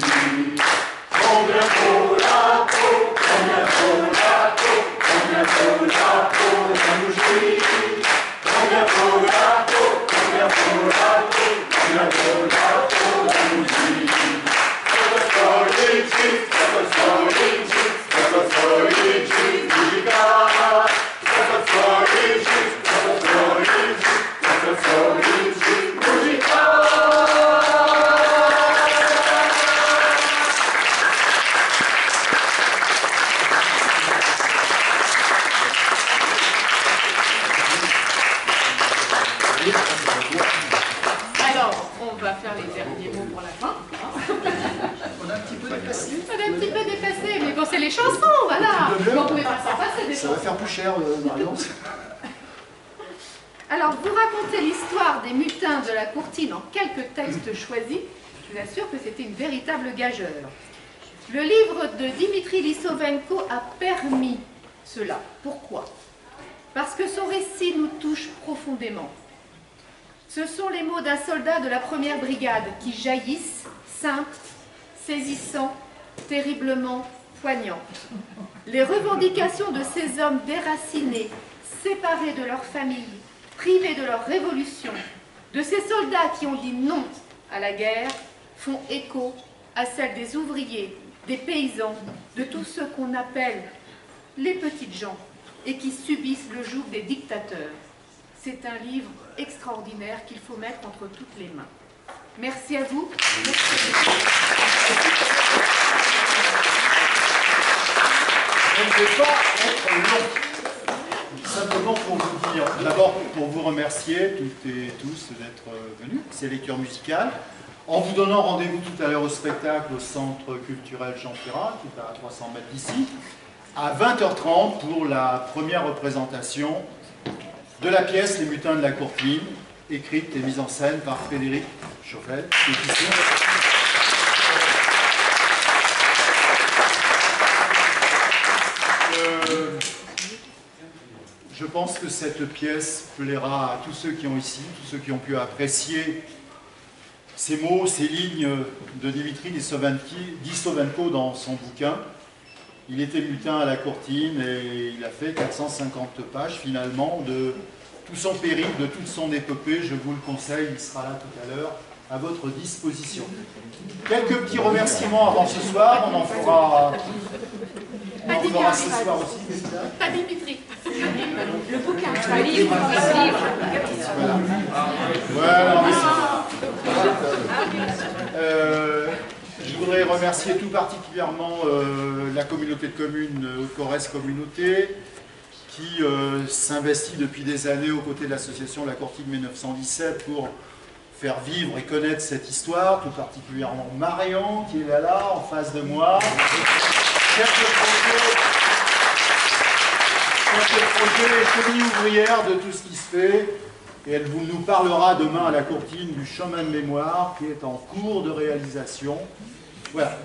Combien vaut la peau? Combien vaut la peau? Combien vaut la peau d'un bougie? Combien vaut la peau? Combien vaut la peau? Combien vaut la peau d'un bougie? Alors, on va faire les derniers mots pour la fin. On a un petit peu dépassé. On est un petit peu dépassé, mais bon, c'est les chansons, voilà. Mais on pouvait pas s'en passer des Ça va chansons. faire plus cher, Marion. Alors, vous racontez l'histoire des mutins de la courtine en quelques textes choisis. Je vous assure que c'était une véritable gageure. Le livre de Dimitri Lissovenko a permis cela. Pourquoi? Parce que son récit nous touche profondément. Ce sont les mots d'un soldat de la première brigade qui jaillissent, simples, saisissants, terriblement poignants. Les revendications de ces hommes déracinés, séparés de leur famille, privés de leur révolution, de ces soldats qui ont dit non à la guerre, font écho à celles des ouvriers, des paysans, de tous ceux qu'on appelle les petites gens et qui subissent le joug des dictateurs. C'est un livre extraordinaire qu'il faut mettre entre toutes les mains. Merci à vous. Je ne vais pas être long. Simplement pour vous dire, d'abord pour vous remercier toutes et tous d'être venus, ces lectures musicales, en vous donnant rendez-vous tout à l'heure au spectacle au Centre culturel Jean Ferrat, qui est à 300 mètres d'ici, à 20h30 pour la première représentation de la pièce Les Mutins de la Courtine, écrite et mise en scène par Frédéric Chauvel, qui est ici. Je pense que cette pièce plaira à tous ceux qui ont ici, tous ceux qui ont pu apprécier ces mots, ces lignes de Dimitri Lissovenko dans son bouquin. Il était mutin à la Courtine et il a fait 450 pages finalement de tout son périple, de toute son épopée. Je vous le conseille, il sera là tout à l'heure à votre disposition. Quelques petits remerciements avant ce soir, on en fera ce soir aussi. Pas Dimitri. Le bouquin, le livre. Voilà, mais je voudrais remercier tout particulièrement la communauté de communes Haute-Corrèze Communauté qui s'investit depuis des années aux côtés de l'association La Courtine 1917 pour faire vivre et connaître cette histoire, tout particulièrement Marion qui est là en face de moi. Quelques projets, cheville ouvrière de tout ce qui se fait. Et elle nous parlera demain à la Courtine du chemin de mémoire qui est en cours de réalisation. Voilà.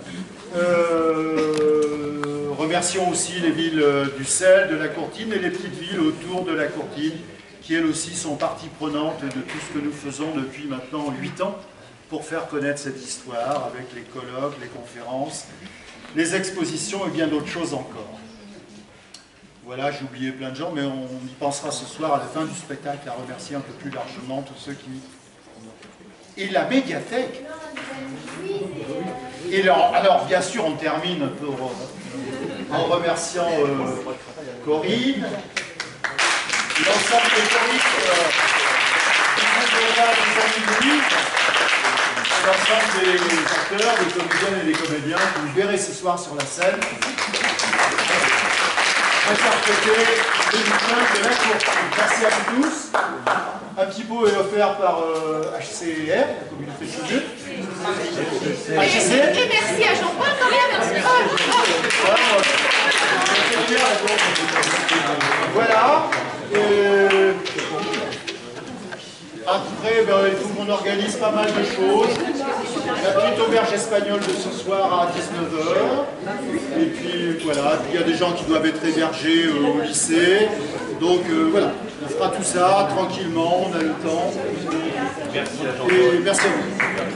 Remercions aussi les villes du Sel, de la Courtine et les petites villes autour de la Courtine qui elles aussi sont partie prenante de tout ce que nous faisons depuis maintenant 8 ans pour faire connaître cette histoire avec les colloques, les conférences, les expositions et bien d'autres choses encore. Voilà, j'ai oublié plein de gens, mais on y pensera ce soir à la fin du spectacle à remercier un peu plus largement tous ceux qui... Et la médiathèque. Et alors, bien sûr, on termine en remerciant Corinne, l'ensemble des choristes, des amis de livre, l'ensemble des acteurs, des comédiennes et des comédiens que vous verrez ce soir sur la scène. Interpréter les bouquins de la Courtine. Merci à vous tous. Un petit pot est offert par HCR, la communauté de chaussures. Et merci à Jean-Paul quand même. Voilà. Après, il faut qu'on organise pas mal de choses. La petite auberge espagnole de ce soir à 19h. Et puis voilà, il y a des gens qui doivent être hébergés au lycée. Donc voilà, on fera tout ça tranquillement, on a le temps. Merci à Jean-Paul. Et merci à vous.